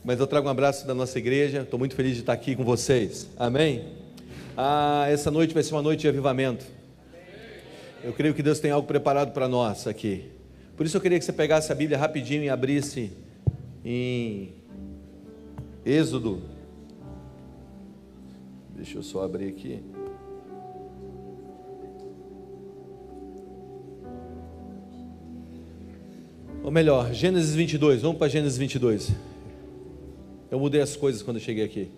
mas eu trago um abraço da nossa igreja. Estou muito feliz de estar aqui com vocês, amém? Essa noite vai ser uma noite de avivamento. Eu creio que Deus tem algo preparado para nós aqui. Por isso eu queria que você pegasse a Bíblia rapidinho e abrisse em Êxodo. Deixa eu só abrir aqui. Ou melhor, Gênesis 22, vamos para Gênesis 22. Eu mudei as coisas quando eu cheguei aqui.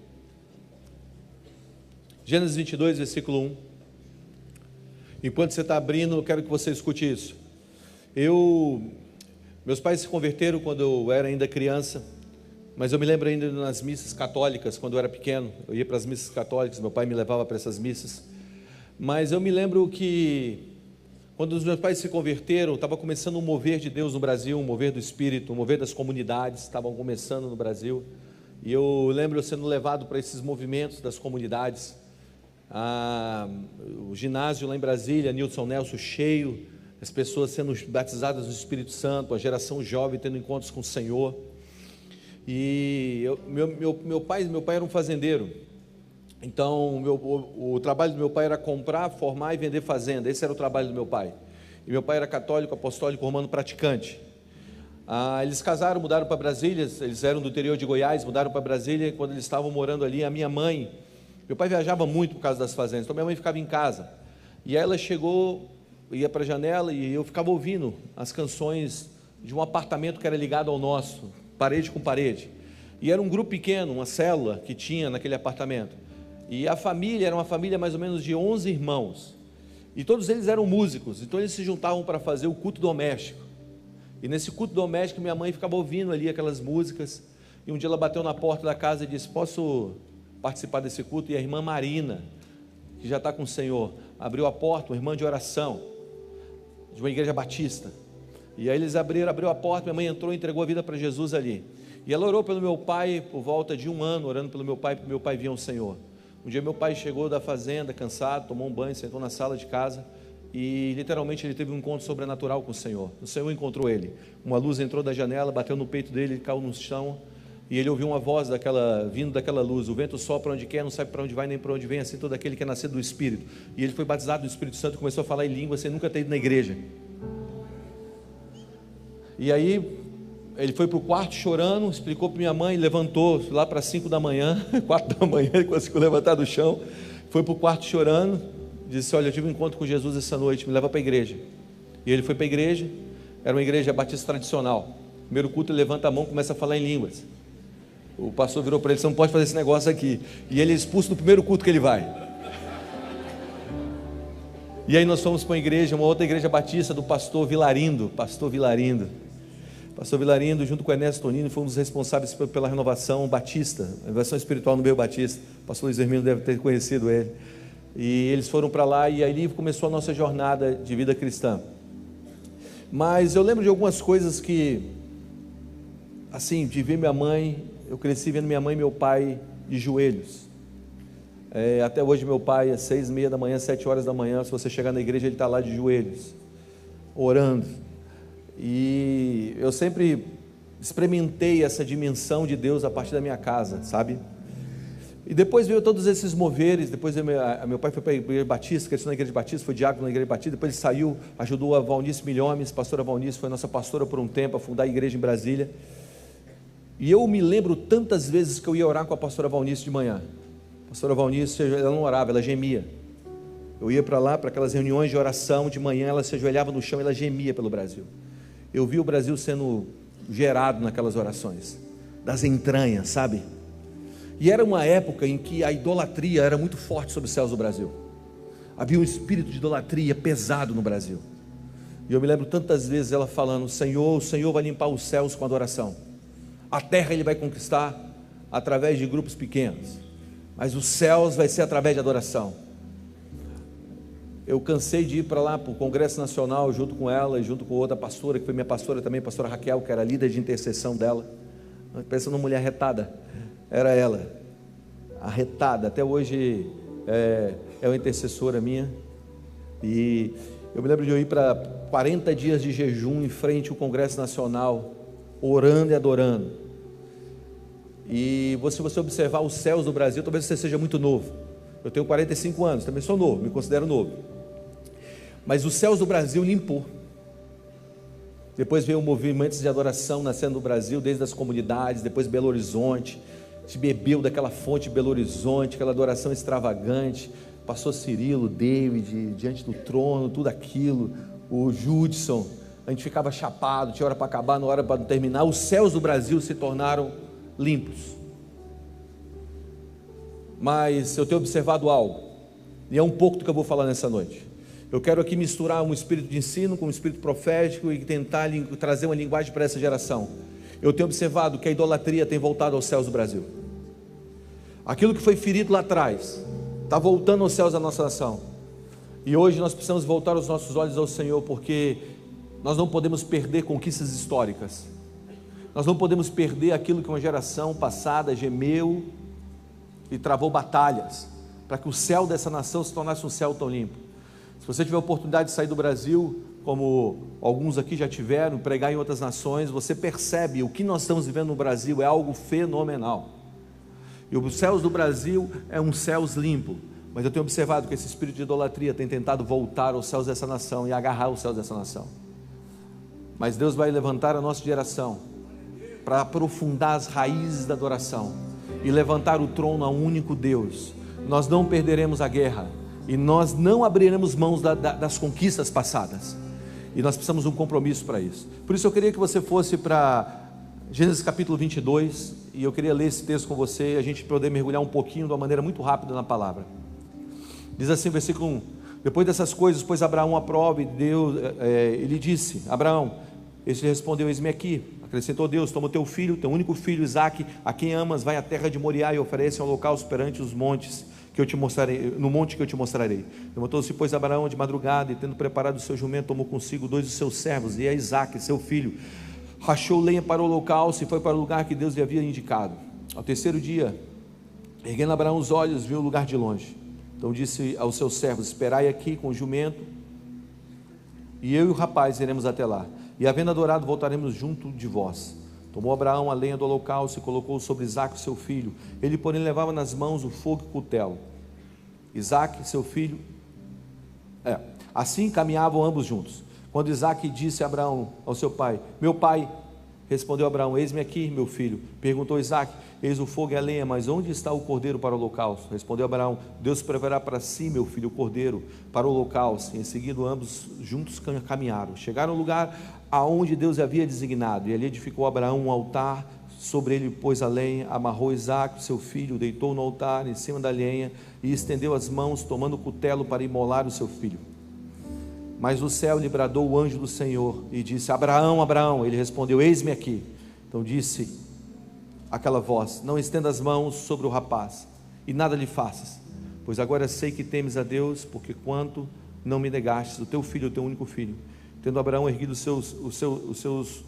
Gênesis 22, versículo 1. Enquanto você está abrindo, eu quero que você escute isso. Meus pais se converteram quando eu era ainda criança, mas eu me lembro ainda nas missas católicas, quando eu era pequeno. Eu ia para as missas católicas, meu pai me levava para essas missas. Mas eu me lembro que quando os meus pais se converteram, estava começando um mover de Deus no Brasil, um mover do Espírito, um mover das comunidades, estavam começando no Brasil. E eu lembro eu sendo levado para esses movimentos das comunidades. O ginásio lá em Brasília, Nilson Nelson cheio, as pessoas sendo batizadas no Espírito Santo, a geração jovem tendo encontros com o Senhor. E meu pai era um fazendeiro. Então, o trabalho do meu pai era comprar, formar e vender fazenda. Esse era o trabalho do meu pai. E meu pai era católico, apostólico, romano, praticante. Eles casaram, mudaram para Brasília. Eles eram do interior de Goiás, mudaram para Brasília. Quando eles estavam morando ali, a minha mãe, meu pai viajava muito por causa das fazendas, então minha mãe ficava em casa. E aí ela chegou, ia para a janela e eu ficava ouvindo as canções de um apartamento que era ligado ao nosso, parede com parede. E era um grupo pequeno, uma célula que tinha naquele apartamento. E a família era uma família mais ou menos de 11 irmãos. E todos eles eram músicos, então eles se juntavam para fazer o culto doméstico. E nesse culto doméstico minha mãe ficava ouvindo ali aquelas músicas. E um dia ela bateu na porta da casa e disse: posso participar desse culto? E a irmã Marina, que já está com o Senhor, abriu a porta, uma irmã de oração, de uma igreja batista. E aí eles abriu a porta, minha mãe entrou e entregou a vida para Jesus ali. E ela orou pelo meu pai por volta de 1 ano, orando pelo meu pai, porque meu pai via o Senhor. Um dia meu pai chegou da fazenda, cansado, tomou um banho, sentou na sala de casa e literalmente ele teve um encontro sobrenatural com o Senhor. O Senhor encontrou ele. Uma luz entrou da janela, bateu no peito dele, ele caiu no chão e ele ouviu uma voz vindo daquela luz: o vento sopra onde quer, não sabe para onde vai nem para onde vem, assim todo aquele que é nascido do Espírito. E ele foi batizado do Espírito Santo e começou a falar em língua sem nunca ter ido na igreja. E aí ele foi para o quarto chorando, explicou para minha mãe, levantou lá para 5 da manhã, 4 da manhã, ele conseguiu levantar do chão, foi para o quarto chorando, disse: olha, eu tive um encontro com Jesus essa noite, me leva para a igreja. E ele foi para a igreja, era uma igreja batista tradicional. Primeiro culto, ele levanta a mão, começa a falar em línguas. O pastor virou para ele: você não pode fazer esse negócio aqui. E ele é expulso do primeiro culto que ele vai. E aí nós fomos para uma igreja, uma outra igreja batista do pastor Vilarindo. Pastor Vilarindo, junto com o Ernesto Tonini, foi um dos responsáveis pela renovação batista, a renovação espiritual no meio batista. O pastor Luiz Hermino deve ter conhecido ele. E eles foram para lá e ali começou a nossa jornada de vida cristã. Mas eu lembro de algumas coisas que, assim, de ver minha mãe, eu cresci vendo minha mãe e meu pai de joelhos. Até hoje meu pai, às 6:30 da manhã, 7 horas da manhã, se você chegar na igreja, ele está lá de joelhos, orando. E eu sempre experimentei essa dimensão de Deus a partir da minha casa, sabe? E depois veio todos esses moveres. Depois meu pai foi para a igreja batista, cresceu na igreja batista, foi diácono na igreja batista. Depois ele saiu, ajudou a Valnice Milhomes, pastora Valnice, foi nossa pastora por um tempo, a fundar a igreja em Brasília. E eu me lembro tantas vezes que eu ia orar com a pastora Valnice de manhã. A pastora Valnice, ela não orava, ela gemia. Eu ia para lá, para aquelas reuniões de oração de manhã, ela se ajoelhava no chão e ela gemia pelo Brasil. Eu vi o Brasil sendo gerado naquelas orações, das entranhas, sabe? E era uma época em que a idolatria era muito forte sobre os céus do Brasil. Havia um espírito de idolatria pesado no Brasil. E eu me lembro tantas vezes ela falando: o Senhor vai limpar os céus com adoração. A terra Ele vai conquistar através de grupos pequenos, mas os céus vai ser através de adoração. Eu cansei de ir para lá, para o Congresso Nacional, junto com ela e junto com outra pastora, que foi minha pastora também, a pastora Raquel, que era líder de intercessão dela. Pensa numa mulher arretada, era ela, arretada, até hoje é uma intercessora minha. E eu me lembro de eu ir para 40 dias de jejum em frente ao Congresso Nacional, orando e adorando. E se você observar os céus do Brasil, talvez você seja muito novo. Eu tenho 45 anos, também sou novo, me considero novo. Mas os céus do Brasil limpou. Depois veio movimentos de adoração nascendo no Brasil, desde as comunidades, depois Belo Horizonte. Se bebeu daquela fonte de Belo Horizonte, aquela adoração extravagante. Pastor Cirilo, David, diante do trono, tudo aquilo. O Judson, a gente ficava chapado, tinha hora para acabar, não hora para terminar. Os céus do Brasil se tornaram limpos. Mas eu tenho observado algo, e é um pouco do que eu vou falar nessa noite. Eu quero aqui misturar um espírito de ensino com um espírito profético e tentar trazer uma linguagem para essa geração. Eu tenho observado que a idolatria tem voltado aos céus do Brasil. Aquilo que foi ferido lá atrás está voltando aos céus da nossa nação. E hoje nós precisamos voltar os nossos olhos ao Senhor, porque nós não podemos perder conquistas históricas. Nós não podemos perder aquilo que uma geração passada gemeu e travou batalhas, para que o céu dessa nação se tornasse um céu tão limpo. Se você tiver a oportunidade de sair do Brasil, como alguns aqui já tiveram, pregar em outras nações, você percebe o que nós estamos vivendo no Brasil é algo fenomenal. E os céus do Brasil é um céus limpo, mas eu tenho observado que esse espírito de idolatria tem tentado voltar aos céus dessa nação e agarrar os céus dessa nação. Mas Deus vai levantar a nossa geração para aprofundar as raízes da adoração e levantar o trono a um único Deus. Nós não perderemos a guerra e nós não abriremos mãos das conquistas passadas, e nós precisamos de um compromisso para isso. Por isso eu queria que você fosse para Gênesis capítulo 22, e eu queria ler esse texto com você, e a gente poder mergulhar um pouquinho de uma maneira muito rápida na palavra. Diz assim, versículo 1: depois dessas coisas, pôs Abraão à prova, e Deus, ele disse: Abraão, ele respondeu: eis-me aqui. Acrescentou Deus: toma o teu filho, teu único filho Isaque, a quem amas, vai à terra de Moriá e oferece um holocausto perante os montes que eu te mostrarei, no monte que eu te mostrarei. Levantou-se, pois, Abraão de madrugada, e tendo preparado o seu jumento, tomou consigo 2 dos seus servos e a Isaque, seu filho, rachou lenha para o holocausto e foi para o lugar que Deus lhe havia indicado. Ao terceiro dia, erguendo Abraão os olhos, viu o lugar de longe. Então disse aos seus servos: esperai aqui com o jumento, e eu e o rapaz iremos até lá, e havendo adorado, voltaremos junto de vós. Tomou Abraão a lenha do holocausto e colocou sobre Isaque seu filho. Ele, porém, levava nas mãos o fogo e o cutelo. Isaque, seu filho, assim caminhavam ambos juntos. Quando Isaque disse a Abraão, ao seu pai: meu pai, respondeu Abraão: eis-me aqui, meu filho. Perguntou Isaque: eis o fogo e a lenha, mas onde está o cordeiro para o holocausto? Respondeu Abraão: Deus proverá para si, meu filho, o cordeiro para o holocausto. E em seguida ambos juntos caminharam. Chegaram ao lugar aonde Deus havia designado, e ali edificou Abraão um altar, sobre ele pôs a lenha, amarrou Isaque, seu filho, deitou no altar em cima da lenha, e estendeu as mãos, tomando o cutelo para imolar o seu filho. Mas do céu lhe bradou o anjo do Senhor e disse: Abraão, Abraão. Ele respondeu: eis-me aqui. Então disse aquela voz: não estenda as mãos sobre o rapaz, e nada lhe faças, pois agora sei que temes a Deus, porque quanto não me negastes o teu filho, o teu único filho. Tendo Abraão erguido os seus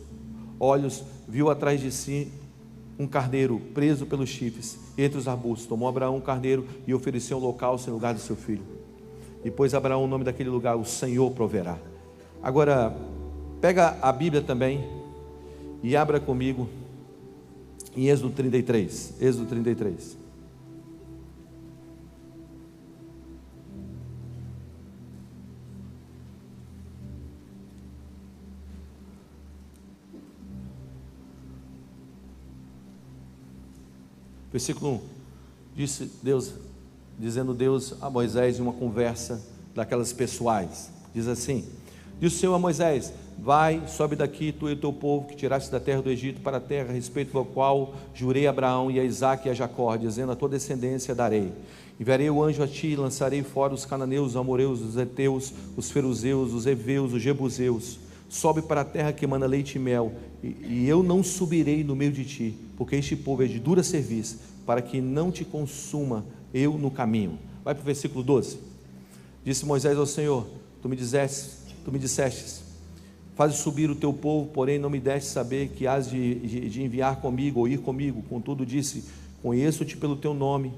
olhos, viu atrás de si um carneiro preso pelos chifres entre os arbustos. Tomou Abraão um carneiro e ofereceu um holocausto em lugar do seu filho. E pôs Abraão o nome daquele lugar: o Senhor proverá. Agora, pega a Bíblia também e abra comigo em Êxodo 33. Êxodo 33. Versículo 1, dizendo Deus a Moisés em uma conversa daquelas pessoais, diz assim: disse o Senhor a Moisés: vai, sobe daqui, tu e o teu povo que tiraste da terra do Egito, para a terra a respeito da qual jurei a Abraão e a Isaque e a Jacó, dizendo: a tua descendência darei. Enviarei o anjo a ti e lançarei fora os cananeus, os amorreus, os heteus, os feruzeus, os heveus, os jebuseus. Sobe para a terra que emana leite e mel, e eu não subirei no meio de ti, porque este povo é de dura serviço, para que não te consuma eu no caminho. Vai para o versículo 12. Disse Moisés ao Senhor: tu me dissestes, fazes subir o teu povo, porém não me deste saber que has de enviar comigo ou ir comigo. Contudo disse: conheço-te pelo teu nome,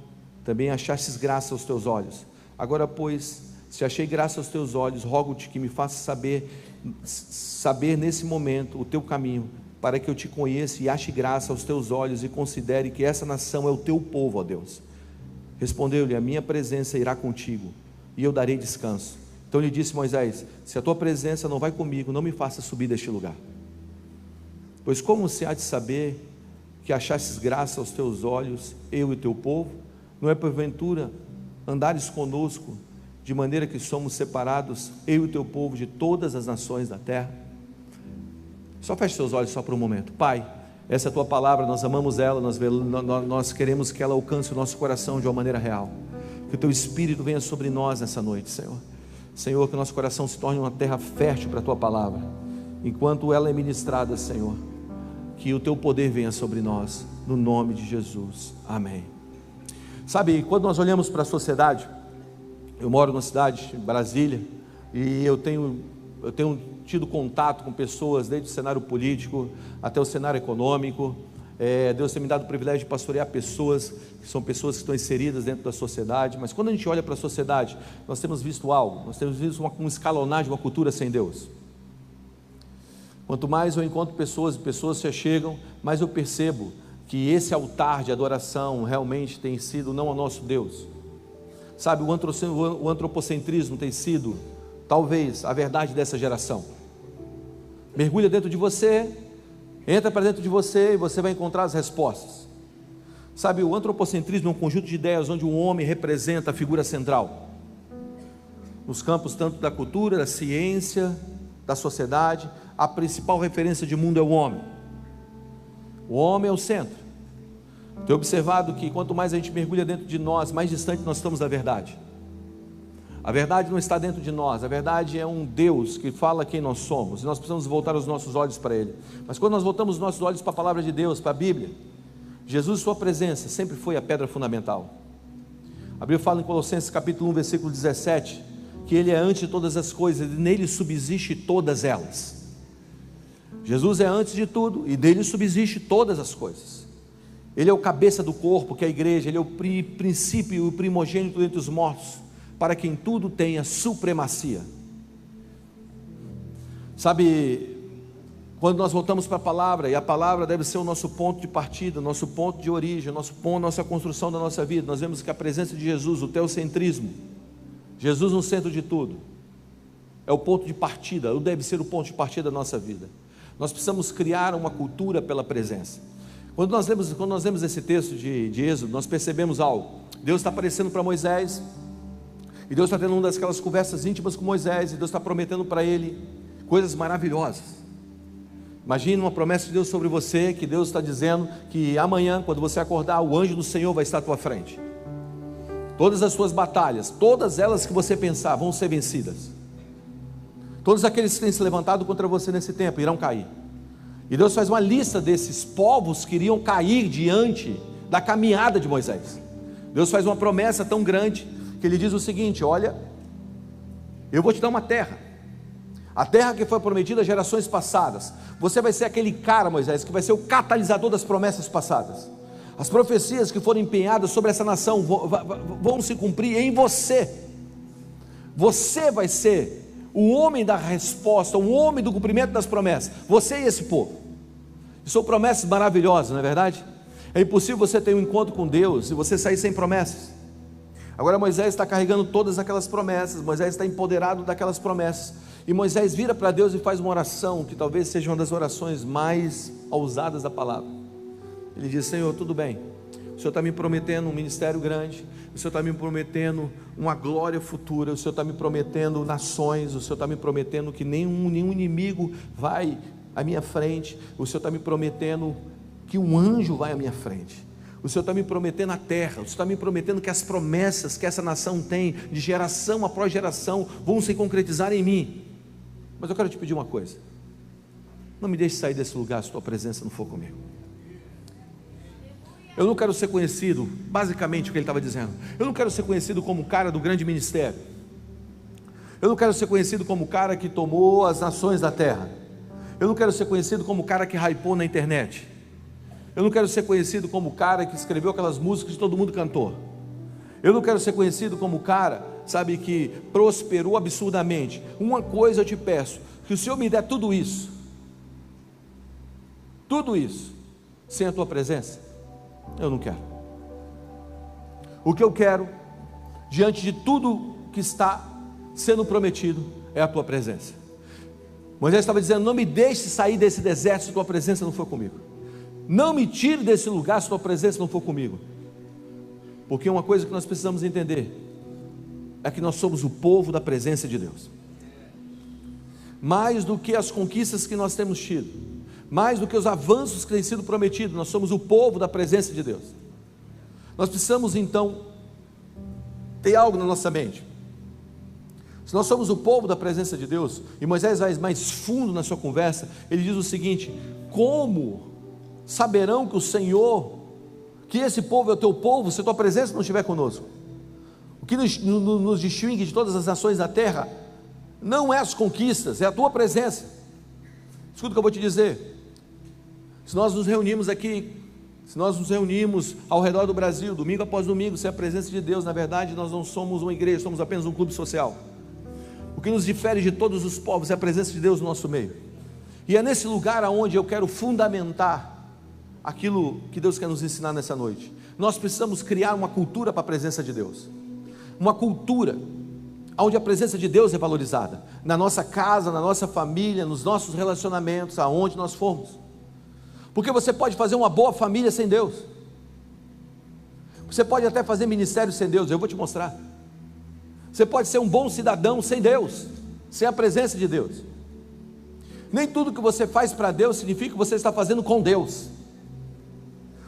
também achastes graça aos teus olhos. Agora, pois, se achei graça aos teus olhos, rogo-te que me faças saber nesse momento o teu caminho, para que eu te conheça e ache graça aos teus olhos e considere que essa nação é o teu povo, ó Deus. Respondeu-lhe: a minha presença irá contigo e eu darei descanso. Então lhe disse Moisés: se a tua presença não vai comigo, não me faça subir deste lugar. Pois como se há de saber que achasses graça aos teus olhos, eu e teu povo? Não é porventura andares conosco, de maneira que somos separados, eu e teu povo, de todas as nações da terra? Só feche seus olhos só por um momento. Pai, essa é a tua palavra, nós amamos ela, nós queremos que ela alcance o nosso coração de uma maneira real. Que o teu Espírito venha sobre nós nessa noite, Senhor. Senhor, que o nosso coração se torne uma terra fértil para a tua palavra. Enquanto ela é ministrada, Senhor, que o teu poder venha sobre nós, no nome de Jesus, amém. Sabe, quando nós olhamos para a sociedade, eu moro numa cidade, Brasília, e eu tenho tido contato com pessoas, desde o cenário político até o cenário econômico. Deus tem me dado o privilégio de pastorear pessoas, que são pessoas que estão inseridas dentro da sociedade. Mas quando a gente olha para a sociedade, nós temos visto algo, nós temos visto uma escalonagem, uma cultura sem Deus. Quanto mais eu encontro pessoas, e pessoas se achegam, mais eu percebo que esse altar de adoração realmente tem sido não ao nosso Deus. Sabe, o antropocentrismo tem sido talvez a verdade dessa geração. Mergulha dentro de você, entra para dentro de você e você vai encontrar as respostas. Sabe, o antropocentrismo é um conjunto de ideias onde o homem representa a figura central, nos campos tanto da cultura, da ciência, da sociedade. A principal referência de mundo é o homem. O homem é o centro. Tenho observado que quanto mais a gente mergulha dentro de nós, mais distante nós estamos da verdade. A verdade não está dentro de nós, a verdade é um Deus que fala quem nós somos, e nós precisamos voltar os nossos olhos para Ele. Mas quando nós voltamos os nossos olhos para a palavra de Deus, para a Bíblia, Jesus, sua presença sempre foi a pedra fundamental. A Bíblia fala em Colossenses capítulo 1, versículo 17, que Ele é antes de todas as coisas, e nele subsiste todas elas. Jesus é antes de tudo, e dele subsiste todas as coisas. Ele é o cabeça do corpo, que é a igreja. Ele é o princípio e o primogênito entre os mortos, para quem tudo tenha supremacia. Sabe, quando nós voltamos para a palavra, e a palavra deve ser o nosso ponto de partida, nosso ponto de origem, nossa construção da nossa vida, nós vemos que a presença de Jesus, o teocentrismo, Jesus no centro de tudo, é o ponto de partida, ou deve ser o ponto de partida da nossa vida. Nós precisamos criar uma cultura pela presença. Quando nós lemos esse texto de Êxodo, nós percebemos algo. Deus está aparecendo para Moisés, e Deus está tendo uma daquelas conversas íntimas com Moisés, e Deus está prometendo para ele coisas maravilhosas. Imagine uma promessa de Deus sobre você, que Deus está dizendo que amanhã, quando você acordar, o anjo do Senhor vai estar à tua frente. Todas as suas batalhas, todas elas que você pensar, vão ser vencidas. Todos aqueles que têm se levantado contra você nesse tempo irão cair. E Deus faz uma lista desses povos que iriam cair diante da caminhada de Moisés. Deus faz uma promessa tão grande que Ele diz o seguinte: olha, eu vou te dar uma terra, a terra que foi prometida a gerações passadas. Você vai ser aquele cara, Moisés, que vai ser o catalisador das promessas passadas. As profecias que foram empenhadas sobre essa nação vão se cumprir em você. Você vai ser o homem da resposta, o homem do cumprimento das promessas. Você e esse povo. São promessas maravilhosas, não é verdade? É impossível você ter um encontro com Deus e você sair sem promessas. Agora Moisés está carregando todas aquelas promessas, Moisés está empoderado daquelas promessas, e Moisés vira para Deus e faz uma oração, que talvez seja uma das orações mais ousadas da palavra. Ele diz: Senhor, tudo bem, o Senhor está me prometendo um ministério grande, o Senhor está me prometendo uma glória futura, o Senhor está me prometendo nações, o Senhor está me prometendo que nenhum inimigo vai à minha frente, o Senhor está me prometendo que um anjo vai à minha frente, o Senhor está me prometendo a terra, o Senhor está me prometendo que as promessas que essa nação tem, de geração após geração, vão se concretizar em mim. Mas eu quero te pedir uma coisa: não me deixe sair desse lugar se tua presença não for comigo. Eu não quero ser conhecido, basicamente o que ele estava dizendo, eu não quero ser conhecido como o cara do grande ministério, eu não quero ser conhecido como o cara que tomou as nações da terra, eu não quero ser conhecido como o cara que hypou na internet, eu não quero ser conhecido como o cara que escreveu aquelas músicas que todo mundo cantou, eu não quero ser conhecido como o cara, sabe, que prosperou absurdamente. Uma coisa eu te peço: que o Senhor me dê tudo isso, tudo isso sem a tua presença, eu não quero. O que eu quero, diante de tudo que está sendo prometido, é a tua presença. Moisés estava dizendo: não me deixe sair desse deserto se tua presença não for comigo. Não me tire desse lugar se tua presença não for comigo. Porque uma coisa que nós precisamos entender é que nós somos o povo da presença de Deus. Mais do que as conquistas que nós temos tido, mais do que os avanços que têm sido prometidos, nós somos o povo da presença de Deus. Nós precisamos então ter algo na nossa mente. Se nós somos o povo da presença de Deus, e Moisés vai mais fundo na sua conversa, ele diz o seguinte: como saberão que o Senhor, que esse povo é o teu povo, se a tua presença não estiver conosco? O que nos distingue de todas as nações da terra não é as conquistas, é a tua presença. Escuta o que eu vou te dizer. Se nós nos reunimos aqui, se nós nos reunimos ao redor do Brasil, domingo após domingo, sem a presença de Deus, na verdade nós não somos uma igreja, somos apenas um clube social. O que nos difere de todos os povos é a presença de Deus no nosso meio. E é nesse lugar onde eu quero fundamentar aquilo que Deus quer nos ensinar nessa noite. Nós precisamos criar uma cultura para a presença de Deus. Uma cultura onde a presença de Deus é valorizada, na nossa casa, na nossa família, nos nossos relacionamentos, aonde nós formos. Porque você pode fazer uma boa família sem Deus, você pode até fazer ministério sem Deus, eu vou te mostrar. Você pode ser um bom cidadão sem Deus, sem a presença de Deus. Nem tudo que você faz para Deus significa que você está fazendo com Deus.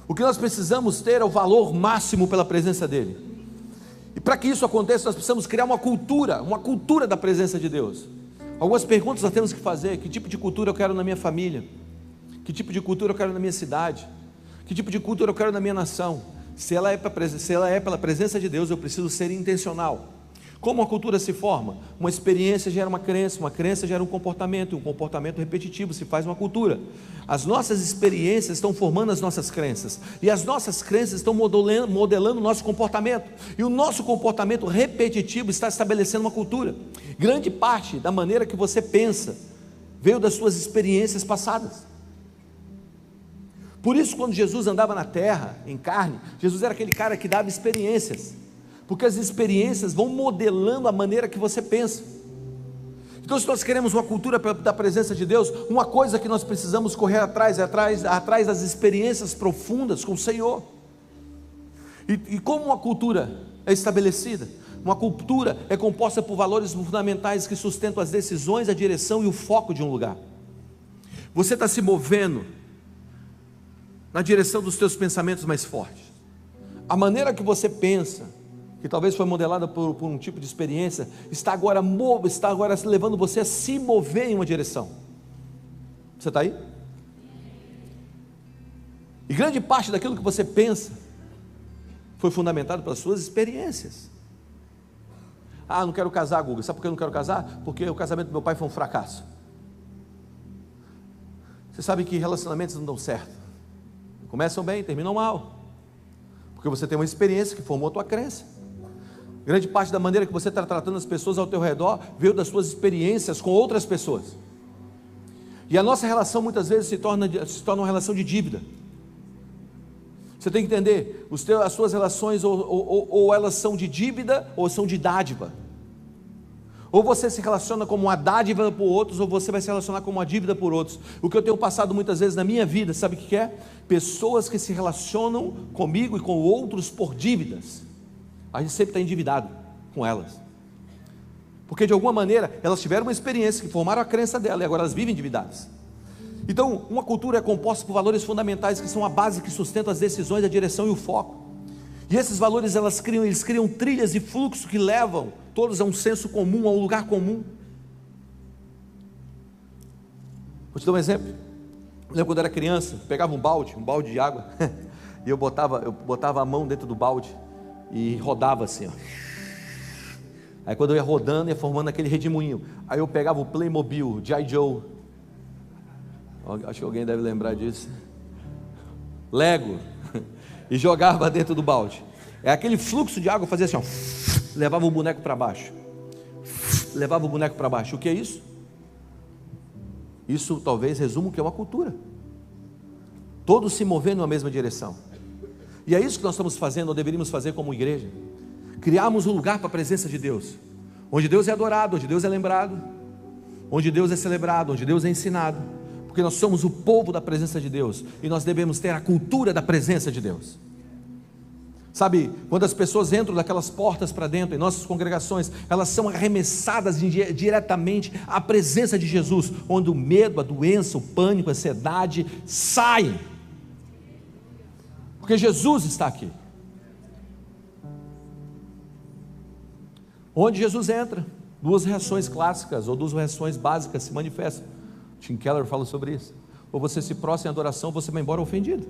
O que nós precisamos ter é o valor máximo pela presença dEle. E para que isso aconteça, nós precisamos criar uma cultura da presença de Deus. Algumas perguntas nós temos que fazer: que tipo de cultura eu quero na minha família? Que tipo de cultura eu quero na minha cidade? Que tipo de cultura eu quero na minha nação? Se ela é pela presença de Deus, eu preciso ser intencional. Como a cultura se forma? Uma experiência gera uma crença gera um comportamento repetitivo se faz uma cultura. As nossas experiências estão formando as nossas crenças, e as nossas crenças estão modelando o nosso comportamento, e o nosso comportamento repetitivo está estabelecendo uma cultura. Grande parte da maneira que você pensa veio das suas experiências passadas. Por isso, quando Jesus andava na terra, em carne, Jesus era aquele cara que dava experiências, porque as experiências vão modelando a maneira que você pensa. Então, se nós queremos uma cultura da presença de Deus, uma coisa que nós precisamos correr atrás das experiências profundas com o Senhor. E como uma cultura é estabelecida? Uma cultura é composta por valores fundamentais que sustentam as decisões, a direção e o foco de um lugar. Você está se movendo na direção dos teus pensamentos mais fortes. A maneira que você pensa, que talvez foi modelada por um tipo de experiência, está agora levando você a se mover em uma direção. Você está aí? E grande parte daquilo que você pensa foi fundamentado pelas suas experiências. Ah, não quero casar, Guga. Sabe por que eu não quero casar? Porque o casamento do meu pai foi um fracasso. Você sabe que relacionamentos não dão certo, começam bem, terminam mal, porque você tem uma experiência que formou a tua crença. Grande parte da maneira que você está tratando as pessoas ao teu redor veio das suas experiências com outras pessoas. E a nossa relação muitas vezes se torna uma relação de dívida. Você tem que entender, as suas relações ou elas são de dívida ou são de dádiva. Ou você se relaciona como uma dádiva por outros, ou você vai se relacionar como uma dívida por outros. O que eu tenho passado muitas vezes na minha vida, sabe o que é? Pessoas que se relacionam comigo e com outros por dívidas. A gente sempre está endividado com elas, porque de alguma maneira elas tiveram uma experiência que formaram a crença dela, e agora elas vivem endividadas. Então, uma cultura é composta por valores fundamentais que são a base que sustenta as decisões, a direção e o foco. E esses valores eles criam trilhas e fluxo que levam todos a um senso comum, a um lugar comum. Vou te dar um exemplo. Eu lembro quando eu era criança, pegava um balde de água, e eu botava a mão dentro do balde e rodava assim, ó. Aí quando eu ia rodando, ia formando aquele redemoinho. Aí eu pegava o Playmobil, G.I. Joe, acho que alguém deve lembrar disso, Lego, e jogava dentro do balde. É aquele fluxo de água, fazia assim, ó, levava o boneco para baixo, levava o boneco para baixo. O que é isso? Isso talvez resuma o que é uma cultura. todos se movendo na mesma direção. E é isso que nós estamos fazendo, ou deveríamos fazer como igreja. Criarmos um lugar para a presença de Deus, onde Deus é adorado, onde Deus é lembrado, onde Deus é celebrado, onde Deus é ensinado, porque nós somos o povo da presença de Deus, e nós devemos ter a cultura da presença de Deus. Sabe, quando as pessoas entram daquelas portas para dentro, em nossas congregações, elas são arremessadas diretamente à presença de Jesus, onde o medo, a doença, o pânico, a ansiedade saem, porque Jesus está aqui. Onde Jesus entra, duas reações clássicas, ou duas reações básicas se manifestam. Tim Keller fala sobre isso. Ou você se prostra em adoração, ou você vai embora ofendido.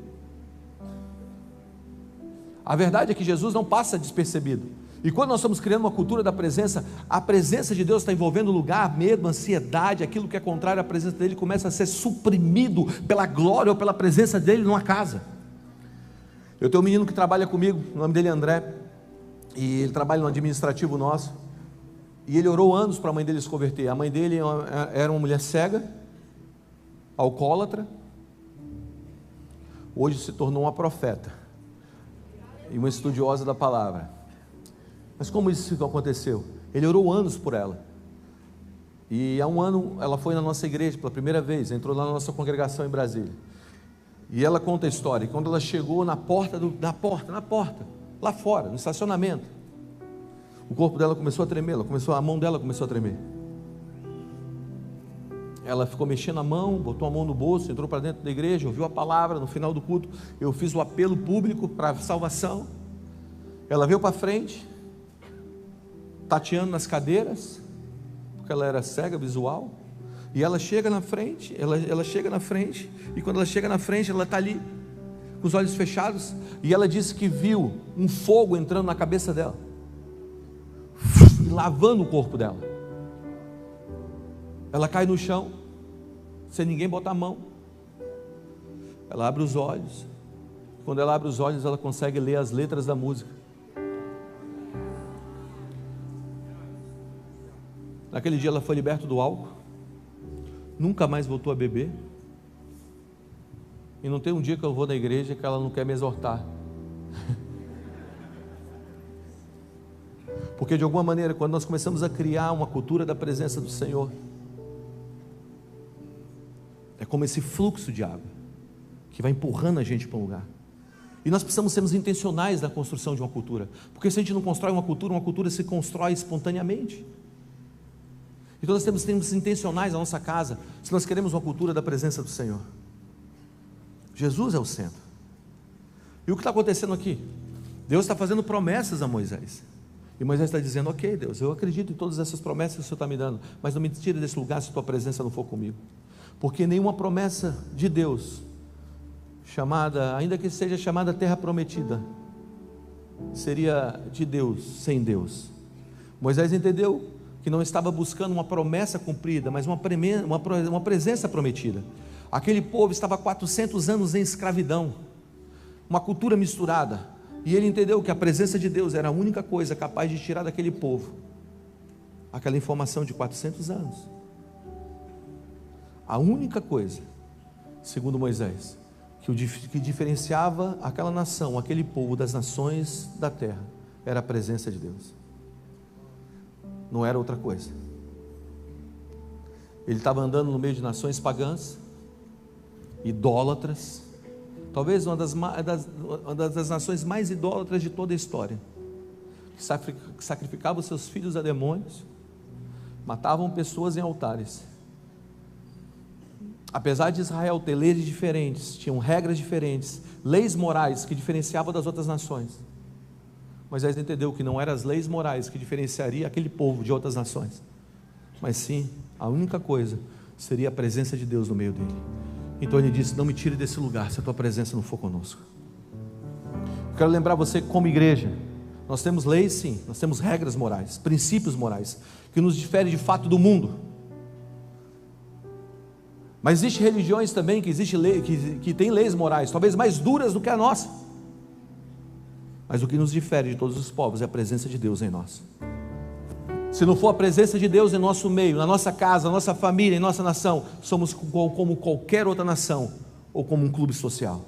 A verdade é que Jesus não passa despercebido. E quando nós estamos criando uma cultura da presença, a presença de Deus está envolvendo o lugar, medo, ansiedade, aquilo que é contrário à presença dele começa a ser suprimido pela glória ou pela presença dele numa casa. Eu tenho um menino que trabalha comigo, o nome dele é André, e ele trabalha no administrativo nosso, e ele orou anos para a mãe dele se converter. A mãe dele era uma mulher cega, alcoólatra, hoje se tornou uma profeta e uma estudiosa da palavra. Mas como isso aconteceu? Ele orou anos por ela, e há um ano ela foi na nossa igreja pela primeira vez, entrou lá na nossa congregação em Brasília, e ela conta a história. Quando ela chegou na porta, lá fora, no estacionamento, o corpo dela começou a tremer, a mão dela começou a tremer. Ela ficou mexendo a mão, botou a mão no bolso, entrou para dentro da igreja, ouviu a palavra. No final do culto, eu fiz o apelo público para a salvação. Ela veio para frente, tateando nas cadeiras, porque ela era cega visual. E ela chega na frente, ela chega na frente, e quando ela chega na frente, ela está ali, com os olhos fechados, e ela disse que viu um fogo entrando na cabeça dela, e lavando o corpo dela. Ela cai no chão, sem ninguém botar a mão. Ela abre os olhos. Quando ela abre os olhos, ela consegue ler as letras da música. Naquele dia ela foi liberta do álcool, nunca mais voltou a beber. E não tem um dia que eu vou na igreja que ela não quer me exortar. Porque de alguma maneira, quando nós começamos a criar uma cultura da presença do Senhor, é como esse fluxo de água que vai empurrando a gente para um lugar. E nós precisamos sermos intencionais na construção de uma cultura, porque se a gente não constrói uma cultura se constrói espontaneamente. Então nós temos que ser intencionais na nossa casa, se nós queremos uma cultura da presença do Senhor. Jesus é o centro. E o que está acontecendo aqui? Deus está fazendo promessas a Moisés, e Moisés está dizendo: ok, Deus, eu acredito em todas essas promessas que o Senhor está me dando, mas não me tire desse lugar se a tua presença não for comigo. Porque nenhuma promessa de Deus, ainda que seja chamada terra prometida, seria de Deus sem Deus. Moisés entendeu que não estava buscando uma promessa cumprida, mas uma presença prometida. Aquele povo estava há 400 anos em escravidão, uma cultura misturada, e ele entendeu que a presença de Deus era a única coisa capaz de tirar daquele povo aquela informação de 400 anos. A única coisa, segundo Moisés, que diferenciava aquela nação, aquele povo das nações da terra, era a presença de Deus. Não era outra coisa. Ele estava andando no meio de nações pagãs, idólatras, talvez uma das nações mais idólatras de toda a história, que sacrificavam seus filhos a demônios, matavam pessoas em altares. Apesar de Israel ter leis diferentes, tinham regras diferentes, leis morais que diferenciavam das outras nações, Moisés entendeu que não eram as leis morais que diferenciaria aquele povo de outras nações, mas sim, a única coisa seria a presença de Deus no meio dele. Então ele disse: não me tire desse lugar se a tua presença não for conosco. Eu quero lembrar você que como igreja, nós temos leis sim, nós temos regras morais, princípios morais, que nos diferem de fato do mundo. Mas existem religiões também que têm leis morais, talvez mais duras do que a nossa. Mas o que nos difere de todos os povos é a presença de Deus em nós. Se não for a presença de Deus em nosso meio, na nossa casa, na nossa família, em nossa nação, somos como qualquer outra nação, ou como um clube social.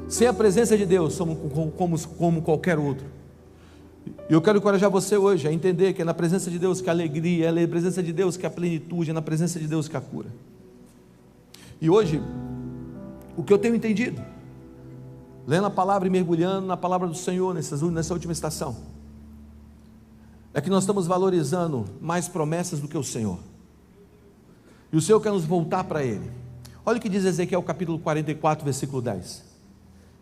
Sem a presença de Deus, somos como qualquer outro. E eu quero encorajar você hoje a entender que é na presença de Deus que a alegria, é na presença de Deus que a plenitude, é na presença de Deus que a cura. E hoje, o que eu tenho entendido, lendo a palavra e mergulhando na palavra do Senhor nessa última estação, é que nós estamos valorizando mais promessas do que o Senhor. E o Senhor quer nos voltar para Ele. Olha o que diz Ezequiel capítulo 44, versículo 10.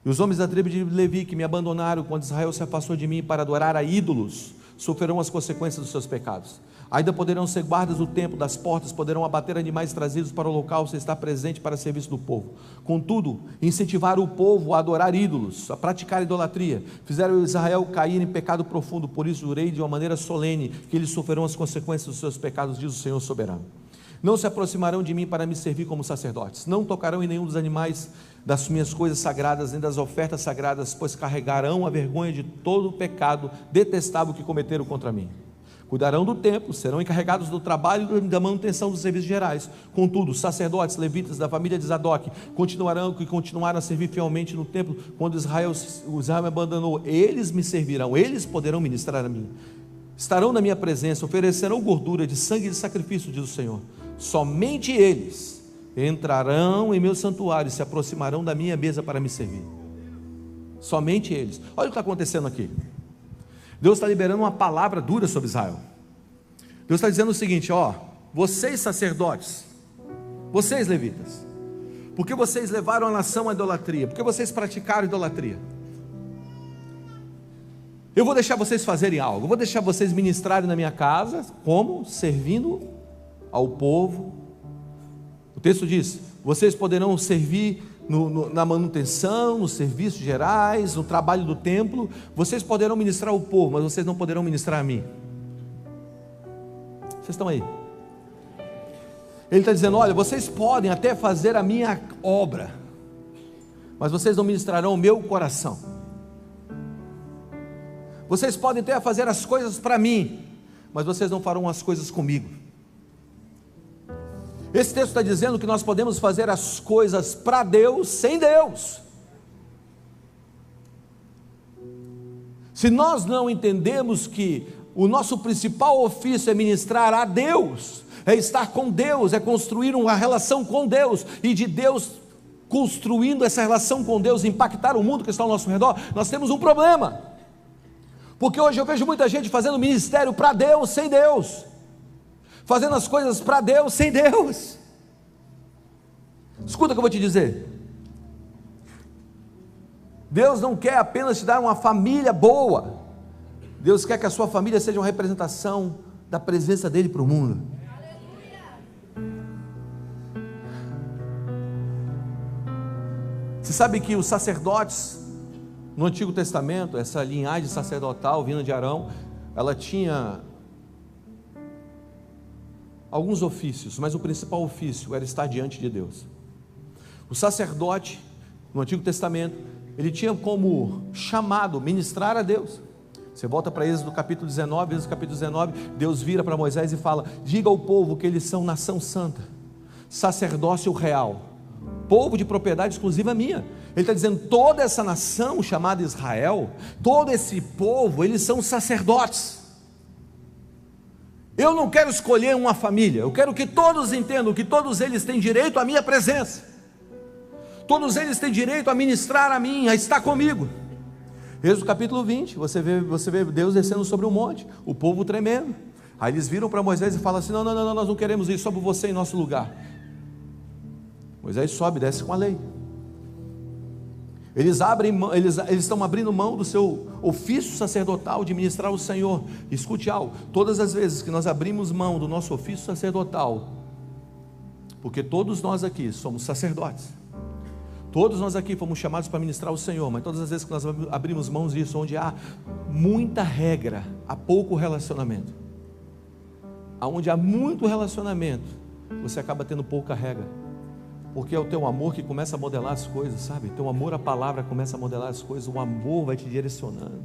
E os homens da tribo de Levi que me abandonaram quando Israel se afastou de mim para adorar a ídolos, sofrerão as consequências dos seus pecados. Ainda poderão ser guardas do templo, das portas, poderão abater animais trazidos para o holocausto e estar presente para serviço do povo. Contudo, incentivaram o povo a adorar ídolos, a praticar idolatria, fizeram Israel cair em pecado profundo. Por isso jurei de uma maneira solene que eles sofrerão as consequências dos seus pecados, diz o Senhor soberano. Não se aproximarão de mim para me servir como sacerdotes, não tocarão em nenhum dos animais das minhas coisas sagradas, nem das ofertas sagradas, pois carregarão a vergonha de todo o pecado detestável que cometeram contra mim. Cuidarão do templo, serão encarregados do trabalho e da manutenção dos serviços gerais. Contudo, sacerdotes, levitas da família de Zadok continuaram a servir fielmente no templo quando Israel me abandonou. Eles me servirão, eles poderão ministrar a mim. Estarão na minha presença, oferecerão gordura de sangue de sacrifício, diz o Senhor. Somente eles entrarão em meu santuário e se aproximarão da minha mesa para me servir. Somente eles. Olha o que está acontecendo aqui. Deus está liberando uma palavra dura sobre Israel. Deus está dizendo o seguinte: vocês sacerdotes, vocês levitas, porque vocês levaram a nação à idolatria, porque vocês praticaram idolatria, eu vou deixar vocês fazerem algo, eu vou deixar vocês ministrarem na minha casa, como? Servindo ao povo. O texto diz: vocês poderão servir na manutenção, nos serviços gerais, no trabalho do templo, vocês poderão ministrar ao povo, mas vocês não poderão ministrar a mim. Vocês estão aí? Ele está dizendo: olha, vocês podem até fazer a minha obra, mas vocês não ministrarão o meu coração. Vocês podem até fazer as coisas para mim, mas vocês não farão as coisas comigo. Esse texto está dizendo que nós podemos fazer as coisas para Deus sem Deus. Se nós não entendemos que o nosso principal ofício é ministrar a Deus, é estar com Deus, é construir uma relação com Deus, e de Deus construindo essa relação com Deus, impactar o mundo que está ao nosso redor, nós temos um problema. Porque hoje eu vejo muita gente fazendo ministério para Deus sem Deus, fazendo as coisas para Deus sem Deus. Escuta o que eu vou te dizer. Deus não quer apenas te dar uma família boa, Deus quer que a sua família seja uma representação da presença dEle para o mundo. Você sabe que os sacerdotes no Antigo Testamento, essa linhagem sacerdotal vinda de Arão, ela tinha alguns ofícios, mas o principal ofício era estar diante de Deus. O sacerdote no Antigo Testamento, ele tinha como chamado ministrar a Deus. Você volta para Êxodo capítulo 19, Deus vira para Moisés e fala: diga ao povo que eles são nação santa, sacerdócio real, povo de propriedade exclusiva minha. Ele está dizendo: toda essa nação chamada Israel, todo esse povo, eles são sacerdotes. Eu não quero escolher uma família, eu quero que todos entendam que todos eles têm direito à minha presença, todos eles têm direito a ministrar a mim, a estar comigo. Êxodo capítulo 20, você vê Deus descendo sobre um monte, o povo tremendo. Aí eles viram para Moisés e falam assim: não, nós não queremos ir, sobe você em nosso lugar. Moisés sobe, desce com a lei. Eles estão abrindo mão do seu ofício sacerdotal de ministrar ao Senhor. Escute algo: todas as vezes que nós abrimos mão do nosso ofício sacerdotal, porque todos nós aqui somos sacerdotes, todos nós aqui fomos chamados para ministrar ao Senhor, mas todas as vezes que nós abrimos mãos disso, onde há muita regra, há pouco relacionamento. Onde há muito relacionamento, você acaba tendo pouca regra, porque é o teu amor que começa a modelar as coisas, sabe? Teu amor à palavra começa a modelar as coisas, o amor vai te direcionando.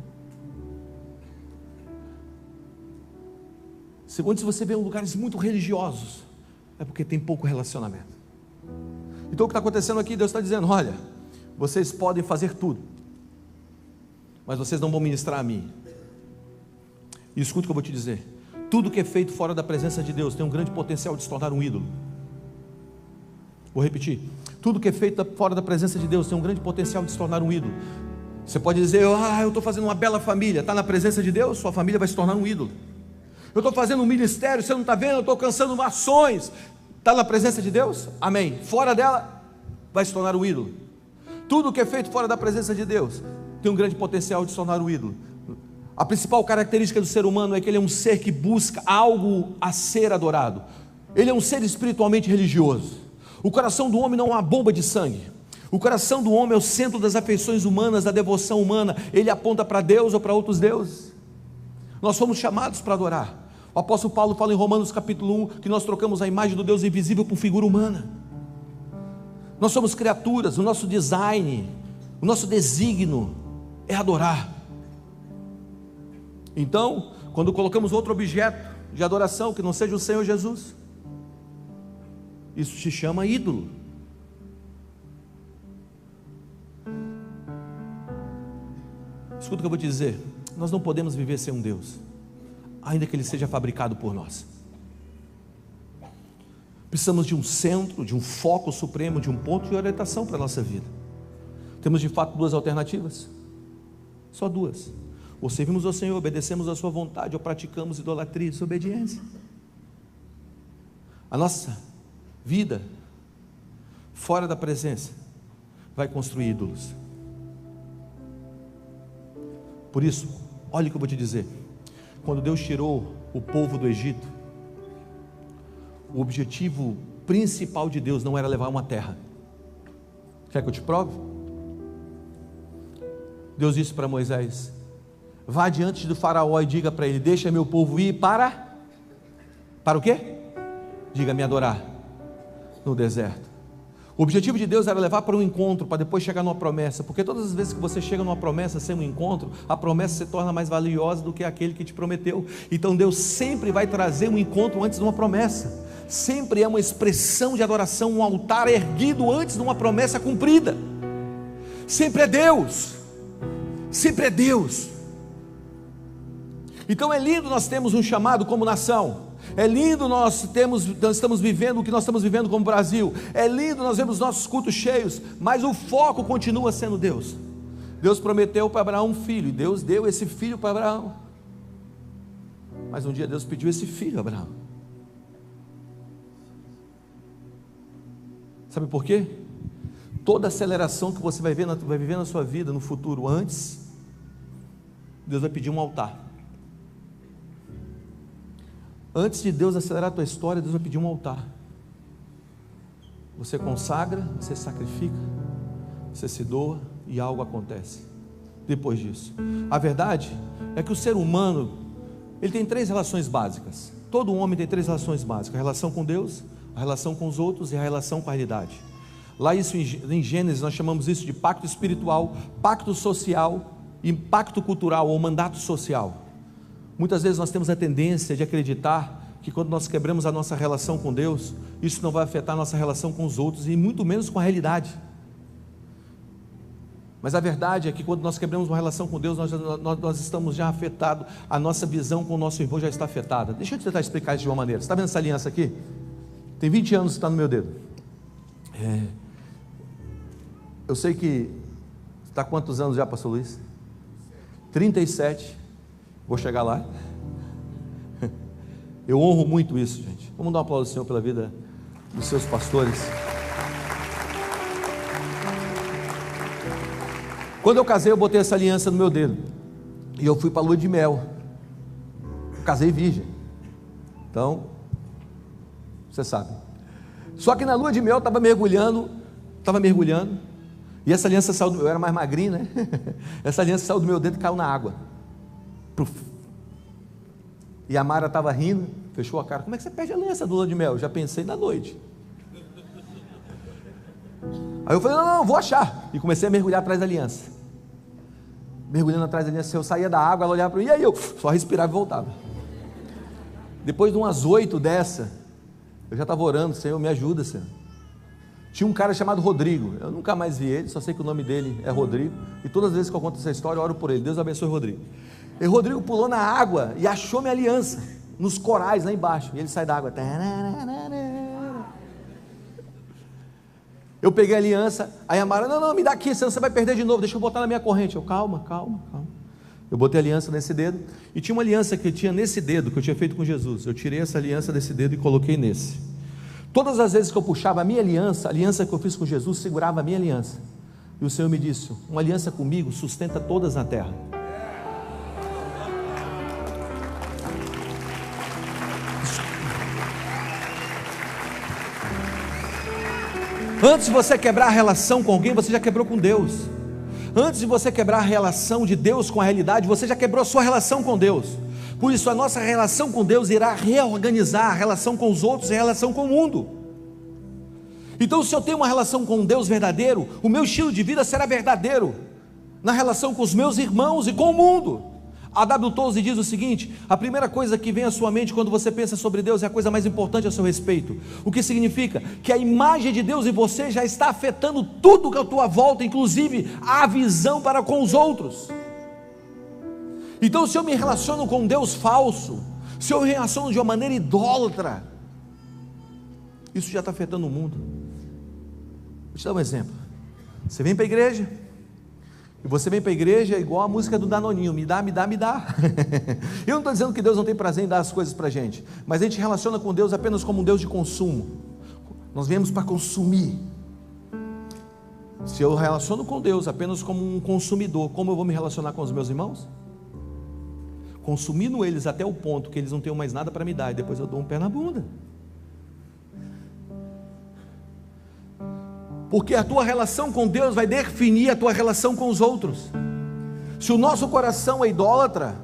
Segundo, se você vê em lugares muito religiosos, é porque tem pouco relacionamento. Então o que está acontecendo aqui, Deus está dizendo: olha, vocês podem fazer tudo, mas vocês não vão ministrar a mim. E escuta o que eu vou te dizer: tudo que é feito fora da presença de Deus tem um grande potencial de se tornar um ídolo. Vou repetir: tudo que é feito fora da presença de Deus tem um grande potencial de se tornar um ídolo. Você pode dizer: eu estou fazendo uma bela família. Está na presença de Deus, sua família vai se tornar um ídolo. Eu estou fazendo um ministério, você não está vendo, eu estou alcançando nações. Está na presença de Deus? Amém. Fora dela, vai se tornar um ídolo. Tudo que é feito fora da presença de Deus tem um grande potencial de se tornar um ídolo. A principal característica do ser humano é que ele é um ser que busca algo a ser adorado. Ele é um ser espiritualmente religioso. O coração do homem não é uma bomba de sangue. O coração do homem é o centro das afeições humanas, da devoção humana. Ele aponta para Deus ou para outros deuses. Nós fomos chamados para adorar. O apóstolo Paulo fala em Romanos capítulo 1 que nós trocamos a imagem do Deus invisível por figura humana. Nós somos criaturas, o nosso design, o nosso desígnio é adorar. Então, quando colocamos outro objeto de adoração que não seja o Senhor Jesus, isso se chama ídolo. Escuta o que eu vou te dizer: nós não podemos viver sem um Deus, ainda que Ele seja fabricado por nós. Precisamos de um centro, de um foco supremo, de um ponto de orientação para a nossa vida. Temos de fato duas alternativas, só duas: ou servimos ao Senhor, obedecemos a sua vontade, ou praticamos idolatria e desobediência. A nossa vida fora da presença vai construir ídolos. Por isso, olha o que eu vou te dizer: quando Deus tirou o povo do Egito, o objetivo principal de Deus não era levar uma terra. Quer que eu te prove? Deus disse para Moisés: vá diante do faraó e diga para ele: deixa meu povo ir para o quê? Diga: me adorar no deserto. O objetivo de Deus era levar para um encontro, para depois chegar numa promessa, porque todas as vezes que você chega numa promessa sem um encontro, a promessa se torna mais valiosa do que aquele que te prometeu. Então Deus sempre vai trazer um encontro antes de uma promessa. Sempre é uma expressão de adoração, um altar erguido antes de uma promessa cumprida. Sempre é Deus, sempre é Deus. Então é lindo nós temos um chamado como nação. É lindo nós estamos vivendo o que nós estamos vivendo como Brasil. É lindo nós vemos nossos cultos cheios, mas o foco continua sendo Deus. Deus prometeu para Abraão um filho, e Deus deu esse filho para Abraão. Mas um dia Deus pediu esse filho a Abraão. Sabe por quê? Toda aceleração que você vai viver na sua vida no futuro, antes, Deus vai pedir um altar. Antes de Deus acelerar a tua história, Deus vai pedir um altar. Você consagra, você sacrifica, você se doa e algo acontece depois disso. A verdade é que o ser humano, ele tem três relações básicas. Todo homem tem três relações básicas: a relação com Deus, a relação com os outros e a relação com a realidade. Lá isso em Gênesis nós chamamos isso de pacto espiritual, pacto social e pacto cultural ou mandato social. Muitas vezes nós temos a tendência de acreditar que quando nós quebramos a nossa relação com Deus, isso não vai afetar a nossa relação com os outros e muito menos com a realidade. Mas a verdade é que quando nós quebramos uma relação com Deus, nós estamos já afetados, a nossa visão com o nosso irmão já está afetada. Deixa eu tentar explicar isso de uma maneira. Você está vendo essa aliança aqui? Tem 20 anos que está no meu dedo. Eu sei que está há quantos anos já, pastor Luiz? 37. Vou chegar lá. Eu honro muito isso, gente. Vamos dar um aplauso ao Senhor pela vida dos seus pastores. Quando eu casei, eu botei essa aliança no meu dedo e eu fui para a lua de mel. Eu casei virgem. Então, você sabe. Só que na lua de mel eu estava mergulhando, e essa aliança saiu eu era mais magrinho, né? Essa aliança saiu do meu dedo e caiu na água. E a Mara estava rindo, fechou a cara: como é que você perde a aliança do lua de mel? Eu já pensei na noite. Aí eu falei: não, vou achar. E comecei a mergulhar atrás da aliança. Mergulhando atrás da aliança, eu saía da água, ela olhava para mim, e aí eu só respirava e voltava. Depois de umas 8 dessa, eu já estava orando: Senhor, me ajuda, Senhor. Tinha um cara chamado Rodrigo, eu nunca mais vi ele, só sei que o nome dele é Rodrigo, e todas as vezes que eu conto essa história eu oro por ele. Deus abençoe Rodrigo. E Rodrigo pulou na água e achou minha aliança nos corais lá embaixo, e ele sai da água. Eu peguei a aliança, aí a Mara, não, me dá aqui, senão você vai perder de novo, deixa eu botar na minha corrente. Eu, calma. Eu botei a aliança nesse dedo, e tinha uma aliança que eu tinha nesse dedo, que eu tinha feito com Jesus. Eu tirei essa aliança desse dedo e coloquei nesse. Todas as vezes que eu puxava a minha aliança, a aliança que eu fiz com Jesus, segurava a minha aliança. E o Senhor me disse, uma aliança comigo sustenta todas na terra. Antes de você quebrar a relação com alguém, você já quebrou com Deus. Antes de você quebrar a relação de Deus com a realidade, você já quebrou a sua relação com Deus. Por isso a nossa relação com Deus irá reorganizar a relação com os outros e a relação com o mundo. Então, se eu tenho uma relação com um Deus verdadeiro, o meu estilo de vida será verdadeiro na relação com os meus irmãos e com o mundo. A W. Tozer diz o seguinte: a primeira coisa que vem à sua mente quando você pensa sobre Deus é a coisa mais importante a seu respeito. O que significa que a imagem de Deus em você já está afetando tudo que é à tua volta, inclusive a visão para com os outros. Então, se eu me relaciono com um Deus falso, se eu me relaciono de uma maneira idólatra, isso já está afetando o mundo. Vou te dar um exemplo. Você vem para a igreja, e você vem para a igreja igual a música do Danoninho, me dá. Eu não estou dizendo que Deus não tem prazer em dar as coisas para a gente, mas a gente relaciona com Deus apenas como um Deus de consumo. Nós viemos para consumir. Se eu relaciono com Deus apenas como um consumidor, como eu vou me relacionar com os meus irmãos? Consumindo eles até o ponto que eles não tenham mais nada para me dar, e depois eu dou um pé na bunda. Porque a tua relação com Deus vai definir a tua relação com os outros. Se o nosso coração é idólatra,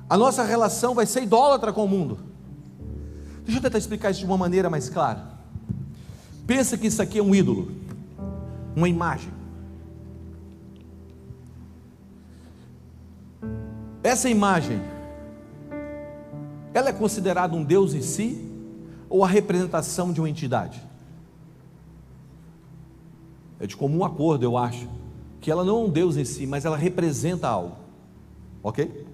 a nossa relação vai ser idólatra com o mundo. Deixa eu tentar explicar isso de uma maneira mais clara. Pensa que isso aqui é um ídolo, uma imagem. Essa imagem, ela é considerada um Deus em si, ou a representação de uma entidade? É de comum acordo, eu acho, que ela não é um Deus em si, mas ela representa algo, ok?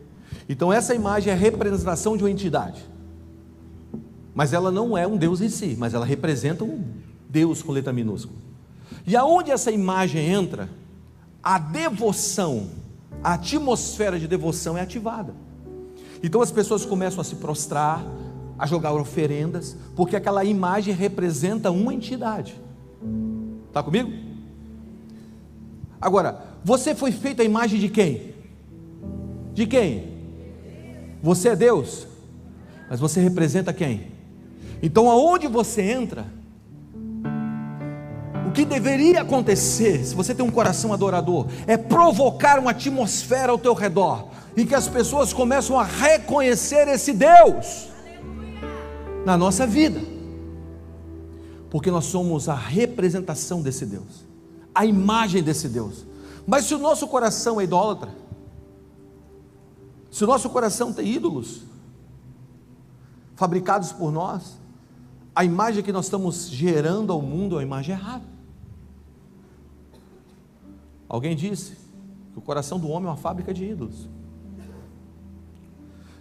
Então essa imagem é a representação de uma entidade, mas ela não é um Deus em si, mas ela representa um Deus com letra minúscula. E aonde essa imagem entra, a devoção, a atmosfera de devoção é ativada. Então as pessoas começam a se prostrar, a jogar oferendas, porque aquela imagem representa uma entidade. Está comigo? Agora, você foi feito a imagem de quem? De quem? Você é Deus, mas você representa quem? Então aonde você entra, o que deveria acontecer, se você tem um coração adorador, é provocar uma atmosfera ao teu redor, e que as pessoas começam a reconhecer esse Deus na nossa vida, porque nós somos a representação desse Deus, a imagem desse Deus. Mas se o nosso coração é idólatra, se o nosso coração tem ídolos fabricados por nós, a imagem que nós estamos gerando ao mundo é uma imagem errada. Alguém disse que o coração do homem é uma fábrica de ídolos.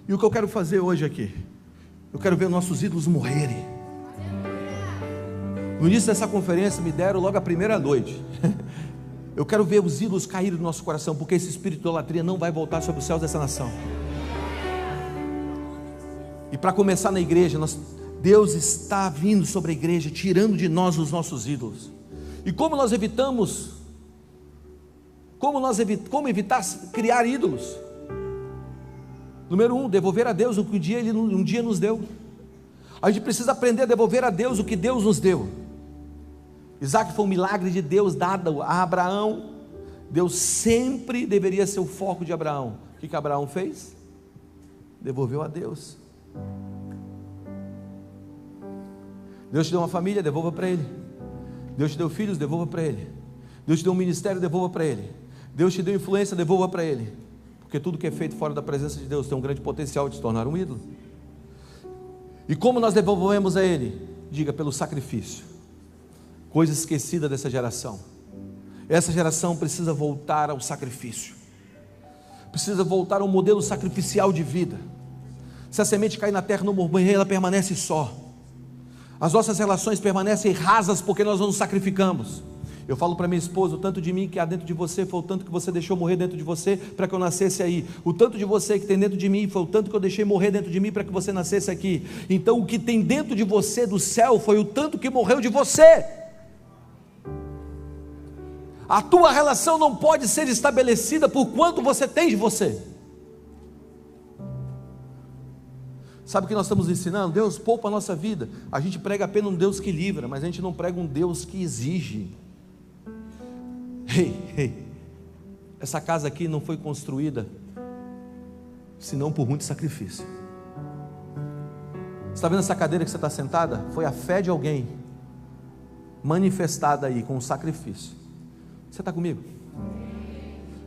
E o que eu quero fazer hoje aqui, eu quero ver nossos ídolos morrerem. No início dessa conferência me deram logo a primeira noite. Eu quero ver os ídolos caírem do nosso coração, porque esse espírito de idolatria não vai voltar sobre os céus dessa nação. E para começar na igreja, Deus está vindo sobre a igreja, tirando de nós os nossos ídolos. E como nós evitamos? Como evitar criar ídolos? Número 1, devolver a Deus o que Ele um dia nos deu. A gente precisa aprender a devolver a Deus o que Deus nos deu. Isaac foi um milagre de Deus dado a Abraão. Deus sempre deveria ser o foco de Abraão. O que Abraão fez? Devolveu a Deus. Deus te deu uma família, devolva para Ele. Deus te deu filhos, devolva para Ele. Deus te deu um ministério, devolva para Ele. Deus te deu influência, devolva para Ele. Porque tudo que é feito fora da presença de Deus tem um grande potencial de se tornar um ídolo. E como nós devolvemos a Ele? Diga, pelo sacrifício. coisa esquecida dessa geração. Essa geração precisa voltar ao sacrifício, precisa voltar ao modelo sacrificial de vida. Se a semente cair na terra no morbanho, ela permanece só. As nossas relações permanecem rasas porque nós não nos sacrificamos. Eu falo para minha esposa: o tanto de mim que há dentro de você foi o tanto que você deixou morrer dentro de você para que eu nascesse aí. O tanto de você que tem dentro de mim foi o tanto que eu deixei morrer dentro de mim para que você nascesse aqui. Então o que tem dentro de você do céu foi o tanto que morreu de você. A tua relação não pode ser estabelecida por quanto você tem de você. Sabe o que nós estamos ensinando? Deus poupa a nossa vida. A gente prega apenas um Deus que livra, mas a gente não prega um Deus que exige. Essa casa aqui não foi construída senão por muito sacrifício. Você está vendo essa cadeira que você está sentada? Foi a fé de alguém manifestada aí com um sacrifício. Você está comigo?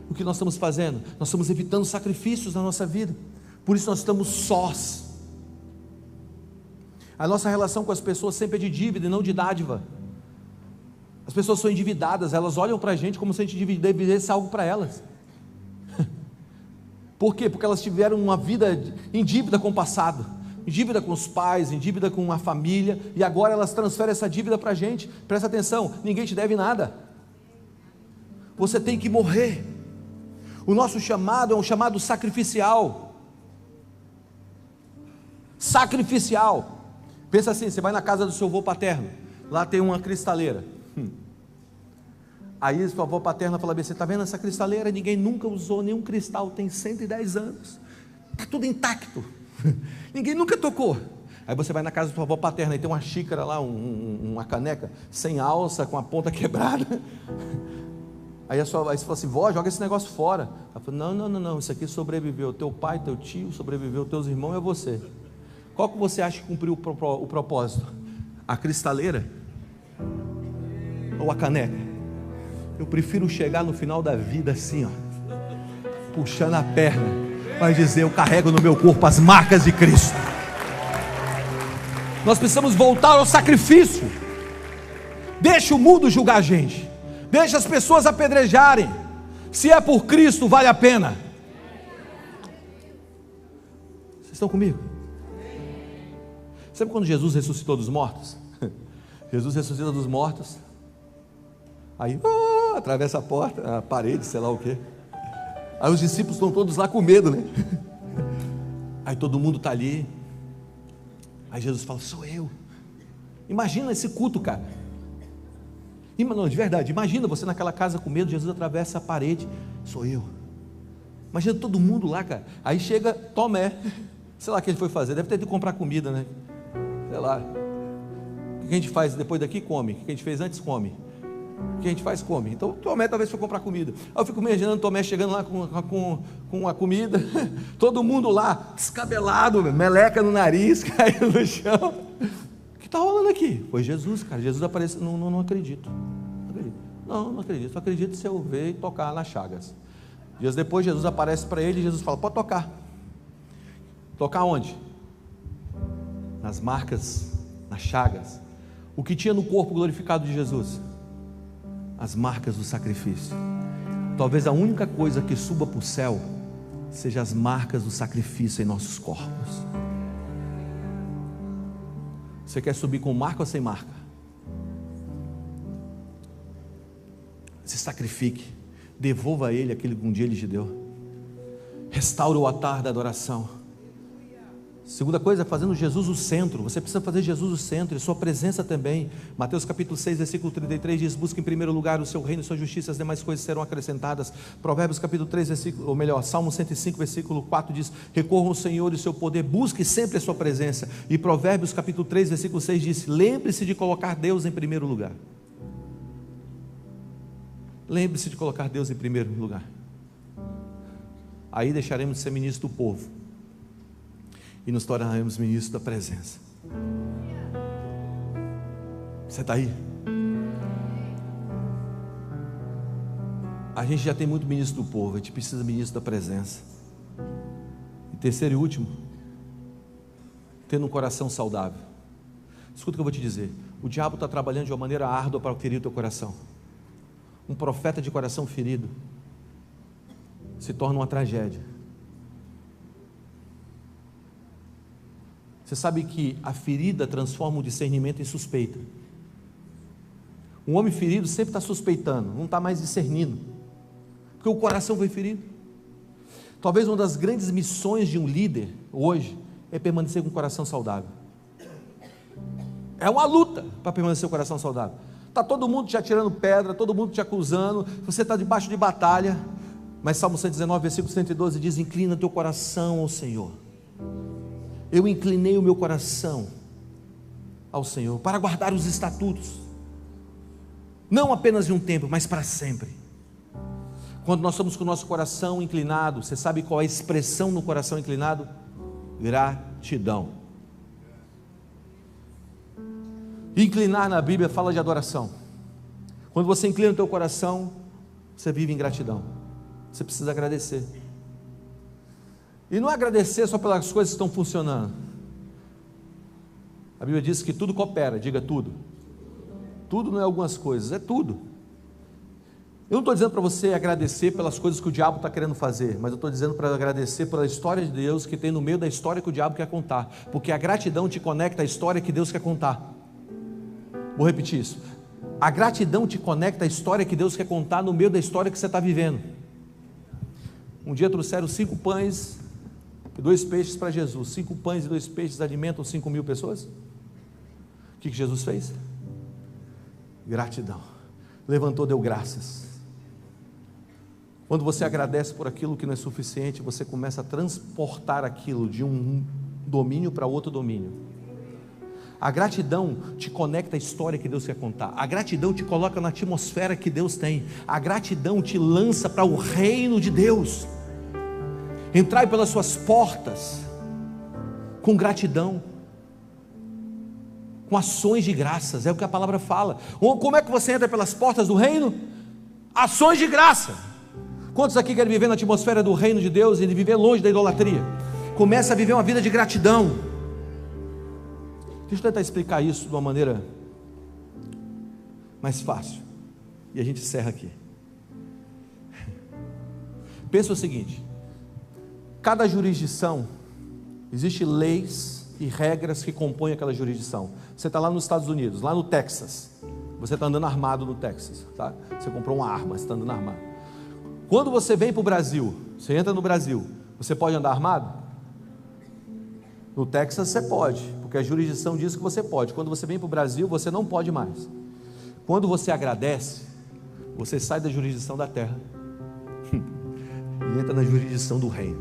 O que nós estamos fazendo? Nós estamos evitando sacrifícios na nossa vida. Por isso nós estamos sós. A nossa relação com as pessoas sempre é de dívida e não de dádiva. As pessoas são endividadas, elas olham para a gente como se a gente devesse algo para elas. Por quê? Porque elas tiveram uma vida em dívida com o passado, em dívida com os pais, em dívida com a família, e agora elas transferem essa dívida para a gente. Presta atenção, ninguém te deve nada. Você tem que morrer. O nosso chamado é um chamado sacrificial. Sacrificial. Pensa assim: você vai na casa do seu avô paterno, lá tem uma cristaleira. Aí sua avó paterna fala: você está vendo essa cristaleira? Ninguém nunca usou nenhum cristal, tem 110 anos, está tudo intacto, ninguém nunca tocou. Aí você vai na casa da sua avó paterna e tem uma xícara lá, uma caneca, sem alça, com a ponta quebrada. Aí você fala assim: vó, joga esse negócio fora. Ela fala: não, isso aqui sobreviveu, teu pai, teu tio, sobreviveu, teus irmãos e você. Qual que você acha que cumpriu o propósito? A cristaleira ou a caneca? Eu prefiro chegar no final da vida assim, ó, puxando a perna, mas dizer: eu carrego no meu corpo as marcas de Cristo. Nós precisamos voltar ao sacrifício. Deixa o mundo julgar a gente, deixa as pessoas apedrejarem. Se é por Cristo, vale a pena. Vocês estão comigo? Sabe quando Jesus ressuscitou dos mortos? Jesus ressuscita dos mortos, aí atravessa a porta, a parede, sei lá o que. Aí os discípulos estão todos lá com medo, né? Aí todo mundo está ali. Aí Jesus fala: sou eu. Imagina esse culto, cara. Não, de verdade, imagina você naquela casa com medo. Jesus atravessa a parede: sou eu. Imagina todo mundo lá, cara. Aí chega Tomé, sei lá o que ele foi fazer, deve ter ido comprar comida, né? Sei lá. O que a gente faz depois daqui? Come. O que a gente fez antes? Come. O que a gente faz? Come. Então Tomé talvez foi comprar comida. Aí eu fico imaginando Tomé chegando lá com a comida, todo mundo lá descabelado, meleca no nariz, caindo no chão. O que está rolando aqui? Foi Jesus, cara. Jesus apareceu. Não acredito. Não acredito. Só acredito se eu ver e tocar nas chagas. Dias depois Jesus aparece para ele e Jesus fala: pode tocar. Tocar onde? Nas marcas, nas chagas. O que tinha no corpo glorificado de Jesus? As marcas do sacrifício. Talvez a única coisa que suba para o céu seja as marcas do sacrifício em nossos corpos. Você quer subir com marca ou sem marca? Se sacrifique, devolva a Ele aquilo que um dia Ele te deu. Restaure o altar da adoração. Segunda coisa é fazendo Jesus o centro. Você precisa fazer Jesus o centro e sua presença também. Mateus capítulo 6, versículo 33 diz: busque em primeiro lugar o seu reino e sua justiça, as demais coisas serão acrescentadas. Provérbios capítulo 3, versículo, ou melhor, Salmo 105, versículo 4 diz: recorram ao Senhor e o seu poder, busque sempre a sua presença. E Provérbios capítulo 3, versículo 6 diz: lembre-se de colocar Deus em primeiro lugar. Lembre-se de colocar Deus em primeiro lugar. Aí deixaremos de ser ministro do povo e nos tornaremos ministros da presença. Você está aí? A gente já tem muito ministro do povo, a gente precisa de ministro da presença. E terceiro e último, tendo um coração saudável. Escuta o que eu vou te dizer: O diabo está trabalhando de uma maneira árdua para ferir o teu coração. Um profeta de coração ferido se torna uma tragédia. Você sabe que a ferida transforma o discernimento em suspeita. Um homem ferido sempre está suspeitando, não está mais discernindo, porque o coração foi ferido. Talvez uma das grandes missões de um líder hoje é permanecer com o coração saudável. É uma luta para permanecer com o coração saudável. Está todo mundo te atirando pedra, todo mundo te acusando, você está debaixo de batalha, mas Salmo 119, versículo 112 diz: inclina teu coração ao Senhor. Eu inclinei o meu coração ao Senhor para guardar os estatutos, não apenas de um tempo, mas para sempre. Quando nós estamos com o nosso coração inclinado, você sabe qual é a expressão no coração inclinado? Gratidão. Inclinar na Bíblia fala de adoração. Quando você inclina o teu coração, você vive em gratidão. Você precisa agradecer. E não é agradecer só pelas coisas que estão funcionando. A Bíblia diz que tudo coopera, diga tudo. Tudo não é algumas coisas, é tudo. Eu não estou dizendo para você agradecer pelas coisas que o diabo está querendo fazer, mas eu estou dizendo para agradecer pela história de Deus que tem no meio da história que o diabo quer contar, porque a gratidão te conecta à história que Deus quer contar. Vou repetir isso. A gratidão te conecta à história que Deus quer contar no meio da história que você está vivendo. Um dia trouxeram 5 pães e 2 peixes para Jesus. 5 pães e 2 peixes alimentam 5.000 pessoas. O que Jesus fez? Gratidão. Levantou, deu graças. Quando você agradece por aquilo que não é suficiente, você começa a transportar aquilo de um domínio para outro domínio. A gratidão te conecta à história que Deus quer contar. A gratidão te coloca na atmosfera que Deus tem. A gratidão te lança para o reino de Deus. Entrai pelas suas portas com gratidão, com ações de graças, é o que a palavra fala. Como é que você entra pelas portas do reino? Ações de graça. Quantos aqui querem viver na atmosfera do reino de Deus e viver longe da idolatria? Começa a viver uma vida de gratidão. Deixa eu tentar explicar isso de uma maneira mais fácil, e a gente encerra aqui. Pensa o seguinte: cada jurisdição, existem leis e regras que compõem aquela jurisdição. Você está lá nos Estados Unidos, lá no Texas, você está andando armado no Texas, tá? Você comprou uma arma, você está andando armado. Quando você vem para o Brasil, você entra no Brasil, você pode andar armado? No Texas você pode, porque a jurisdição diz que você pode. Quando você vem para o Brasil, você não pode mais. Quando você agradece, você sai da jurisdição da terra e entra na jurisdição do reino.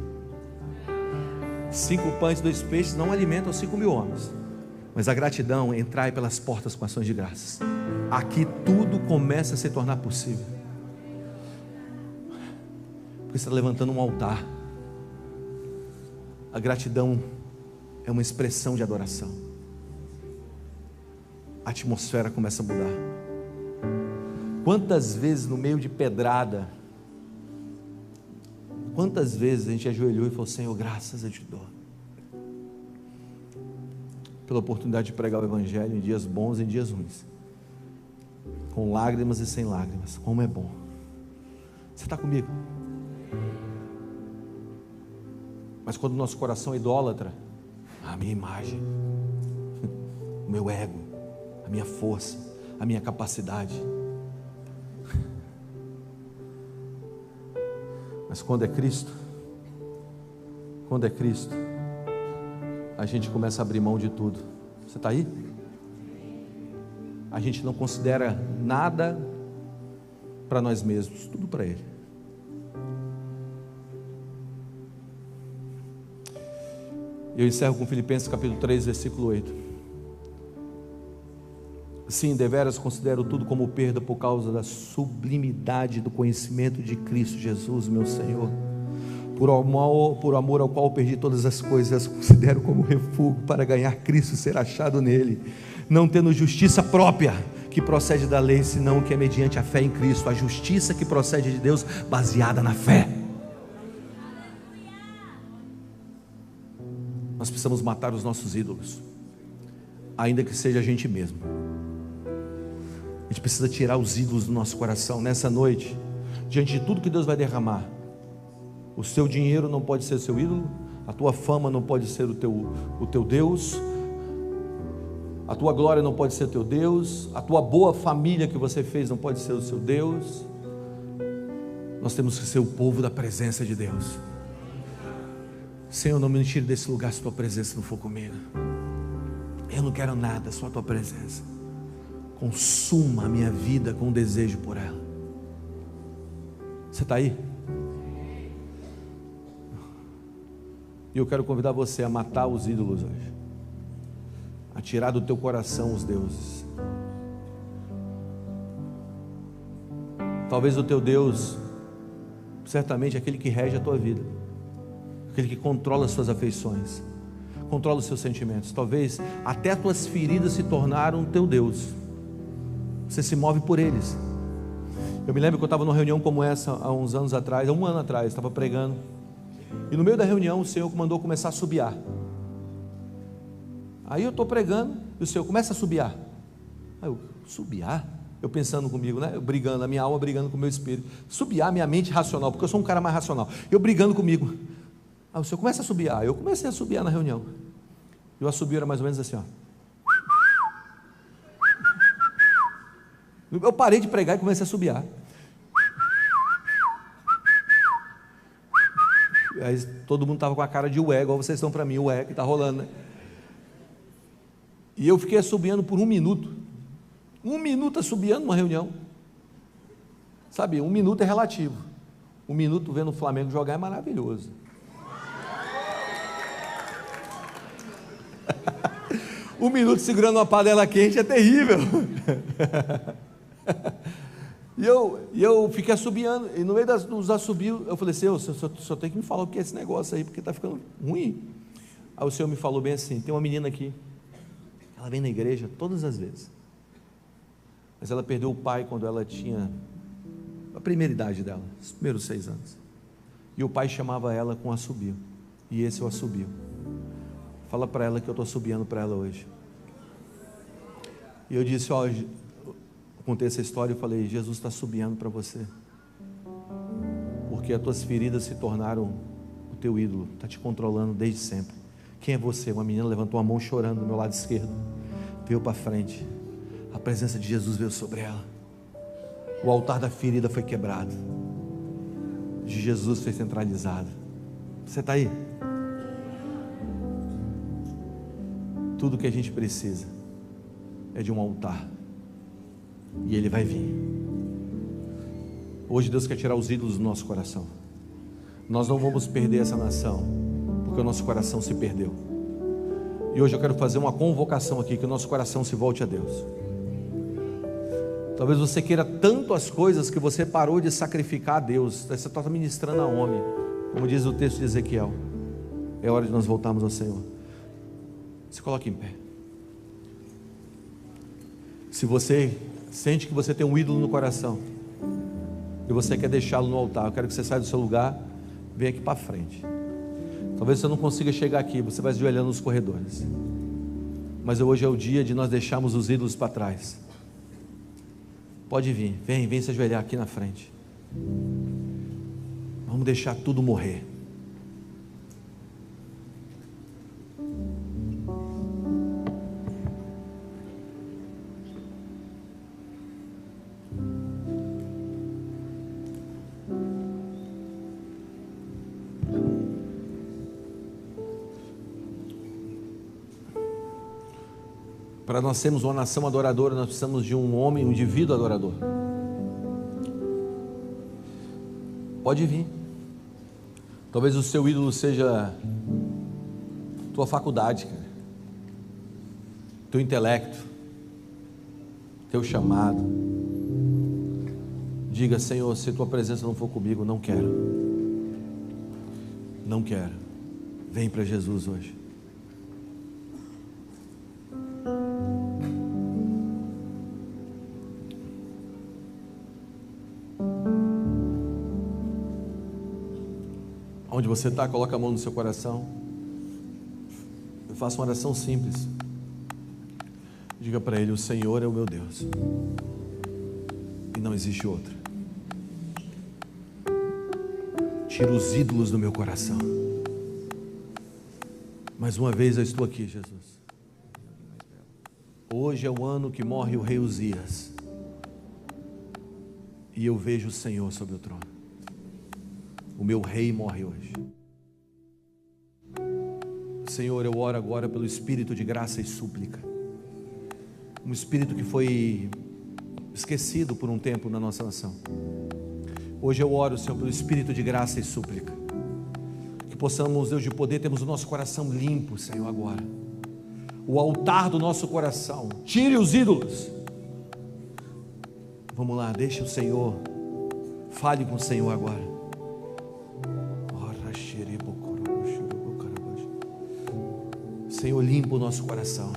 5 pães e 2 peixes não alimentam 5.000 homens, mas a gratidão é entrar pelas portas com ações de graças. Aqui tudo começa a se tornar possível, porque você está levantando um altar. A gratidão é uma expressão de adoração. A atmosfera começa a mudar. Quantas vezes no meio de pedrada, quantas vezes a gente ajoelhou e falou: Senhor, graças eu te dou pela oportunidade de pregar o Evangelho em dias bons e em dias ruins, com lágrimas e sem lágrimas. Como é bom. Você está comigo? Mas quando o nosso coração é idólatra, a minha imagem, o meu ego, a minha força, a minha capacidade. Mas quando é Cristo, a gente começa a abrir mão de tudo. Você está aí? A gente não considera nada para nós mesmos, tudo para Ele. Eu encerro com Filipenses capítulo 3, versículo 8. Sim, deveras considero tudo como perda por causa da sublimidade do conhecimento de Cristo Jesus, meu Senhor. Por amor ao qual perdi todas as coisas, as considero como refúgio para ganhar Cristo e ser achado nele, não tendo justiça própria que procede da lei, senão que é mediante a fé em Cristo, a justiça que procede de Deus, baseada na fé. Nós precisamos matar os nossos ídolos, ainda que seja a gente mesmo. A gente precisa tirar os ídolos do nosso coração. Nessa noite, diante de tudo que Deus vai derramar, o seu dinheiro não pode ser seu ídolo, a tua fama não pode ser o teu Deus, a tua glória não pode ser teu Deus, a tua boa família que você fez não pode ser o seu Deus. Nós temos que ser o povo da presença de Deus. Senhor, não me tire desse lugar se tua presença não for comigo. Eu não quero nada, só a tua presença. Consuma a minha vida com desejo por ela. Você está aí? E eu quero convidar você a matar os ídolos hoje, a tirar do teu coração os deuses. Talvez o teu Deus, certamente, é aquele que rege a tua vida, aquele que controla as suas afeições, controla os seus sentimentos. Talvez até as tuas feridas se tornaram teu Deus. Você se move por eles. Eu me lembro que eu estava numa reunião como essa há uns anos atrás, há um ano atrás, estava pregando, e no meio da reunião o Senhor mandou começar a assobiar. Aí eu estou pregando e o Senhor começa a assobiar. Aí eu, assobiar? Eu pensando comigo, né? Eu brigando, a minha alma brigando com o meu espírito. Assobiar, minha mente racional, porque eu sou um cara mais racional. Eu brigando comigo. Aí o Senhor começa a assobiar. Eu comecei a assobiar na reunião. E o assobio era mais ou menos assim, ó. Eu parei de pregar e comecei a assobiar. Aí todo mundo estava com a cara de ué, igual vocês estão para mim, ué, que está rolando, né? E eu fiquei assobiando por 1 minuto. 1 minuto assobiando numa reunião. Sabe, 1 minuto é relativo. 1 minuto vendo o Flamengo jogar é maravilhoso. 1 minuto segurando uma panela quente é terrível. E eu fiquei assobiando, e no meio dos assobios, eu falei, Senhor, só tem que me falar o que é esse negócio aí, porque está ficando ruim. Aí o Senhor me falou bem assim, tem uma menina aqui, ela vem na igreja todas as vezes, mas ela perdeu o pai quando ela tinha a primeira idade dela, os primeiros 6 anos, e o pai chamava ela com assobio, e esse é o assobio. Fala para ela que eu estou assobiando para ela hoje. E eu disse, ó, contei essa história e falei, Jesus está assobiando para você, porque as tuas feridas se tornaram o teu ídolo, está te controlando desde sempre. Quem é você? Uma menina levantou a mão chorando do meu lado esquerdo, veio para frente, a presença de Jesus veio sobre ela, o altar da ferida foi quebrado, de Jesus foi centralizado. Você está aí? Tudo que a gente precisa é de um altar, e ele vai vir. Hoje Deus quer tirar os ídolos do nosso coração. Nós não vamos perder essa nação, porque o nosso coração se perdeu. E hoje eu quero fazer uma convocação aqui, que o nosso coração se volte a Deus. Talvez você queira tanto as coisas que você parou de sacrificar a Deus, você está ministrando a homem, como diz o texto de Ezequiel. É hora de nós voltarmos ao Senhor. Se coloque em pé. Se você sente que você tem um ídolo no coração e você quer deixá-lo no altar, eu quero que você saia do seu lugar, venha aqui para frente. Talvez você não consiga chegar aqui, você vai ajoelhando nos corredores, mas hoje é o dia de nós deixarmos os ídolos para trás. Pode vir, vem se ajoelhar aqui na frente. Vamos deixar tudo morrer. Para nós sermos uma nação adoradora, nós precisamos de um homem, um indivíduo adorador. Pode vir. Talvez o seu ídolo seja tua faculdade, cara, teu intelecto, teu chamado. Diga, Senhor, se tua presença não for comigo, não quero. Não quero. Vem para Jesus hoje. Onde você está, coloca a mão no seu coração. Eu faço uma oração simples. Diga para Ele, o Senhor é o meu Deus. e não existe outra. Tira os ídolos do meu coração. Mais uma vez eu estou aqui, Jesus. Hoje é o ano que morre o rei Uzias, e eu vejo o Senhor sobre o trono. O meu rei morre hoje. Senhor, eu oro agora pelo espírito de graça e súplica, um espírito que foi esquecido por um tempo na nossa nação. Hoje eu oro, Senhor, pelo espírito de graça e súplica, que possamos, Deus de poder, termos o nosso coração limpo, Senhor, agora. O altar do nosso coração, tire os ídolos. Vamos lá, deixa o Senhor, fale com o Senhor agora. Senhor, limpa o nosso coração.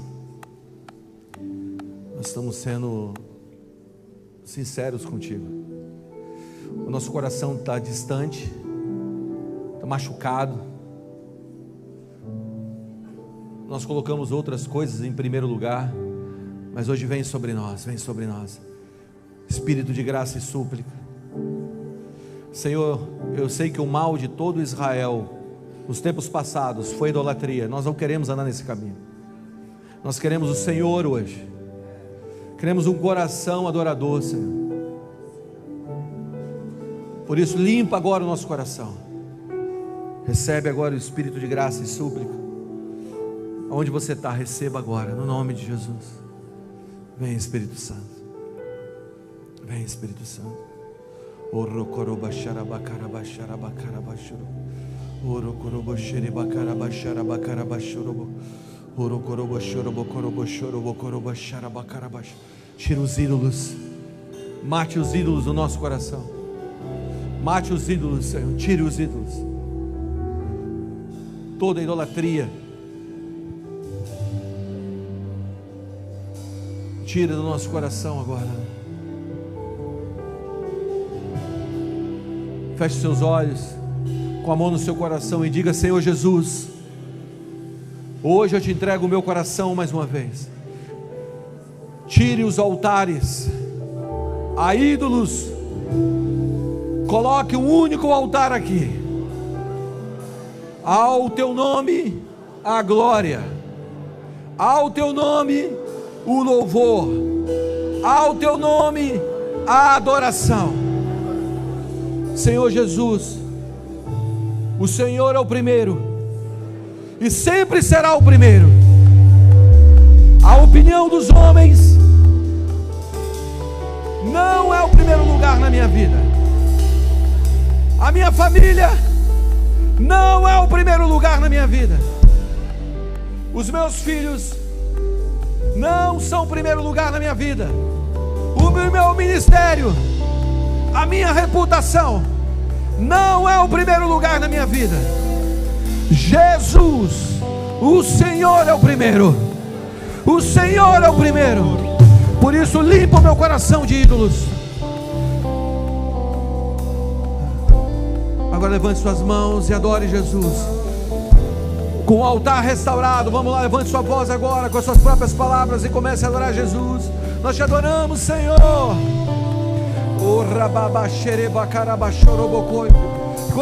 Nós estamos sendo sinceros contigo. O nosso coração está distante, está machucado. Nós colocamos outras coisas em primeiro lugar, mas hoje vem sobre nós, espírito de graça e súplica. Senhor, eu sei que o mal de todo Israel nos tempos passados foi idolatria. Nós não queremos andar nesse caminho. Nós queremos o Senhor hoje. Queremos um coração adorador, Senhor. Por isso, limpa agora o nosso coração. Recebe agora o espírito de graça e súplica. Onde você está, receba agora, no nome de Jesus. Vem, Espírito Santo. Vem, Espírito Santo. Tira os ídolos. Mate os ídolos do nosso coração. Mate os ídolos, Senhor. Tire os ídolos. Toda idolatria, tira do nosso coração agora. Feche seus olhos, com a mão no seu coração, e diga: Senhor Jesus, hoje eu te entrego o meu coração mais uma vez. Tire os altares a ídolos. Coloque um único altar aqui. Ao teu nome a glória, ao teu nome o louvor, ao teu nome a adoração. Senhor Jesus, o Senhor é o primeiro e sempre será o primeiro. A opinião dos homens não é o primeiro lugar na minha vida. A minha família não é o primeiro lugar na minha vida. Os meus filhos não são o primeiro lugar na minha vida. O meu ministério, a minha reputação não é o primeiro lugar na minha vida. Jesus, o Senhor é o primeiro. O Senhor é o primeiro. Por isso, limpa o meu coração de ídolos. Agora levante suas mãos e adore Jesus. Com o altar restaurado, vamos lá, levante sua voz agora com as suas próprias palavras e comece a adorar Jesus. Nós te adoramos, Senhor. O rababa xereba caraba chorobocoi.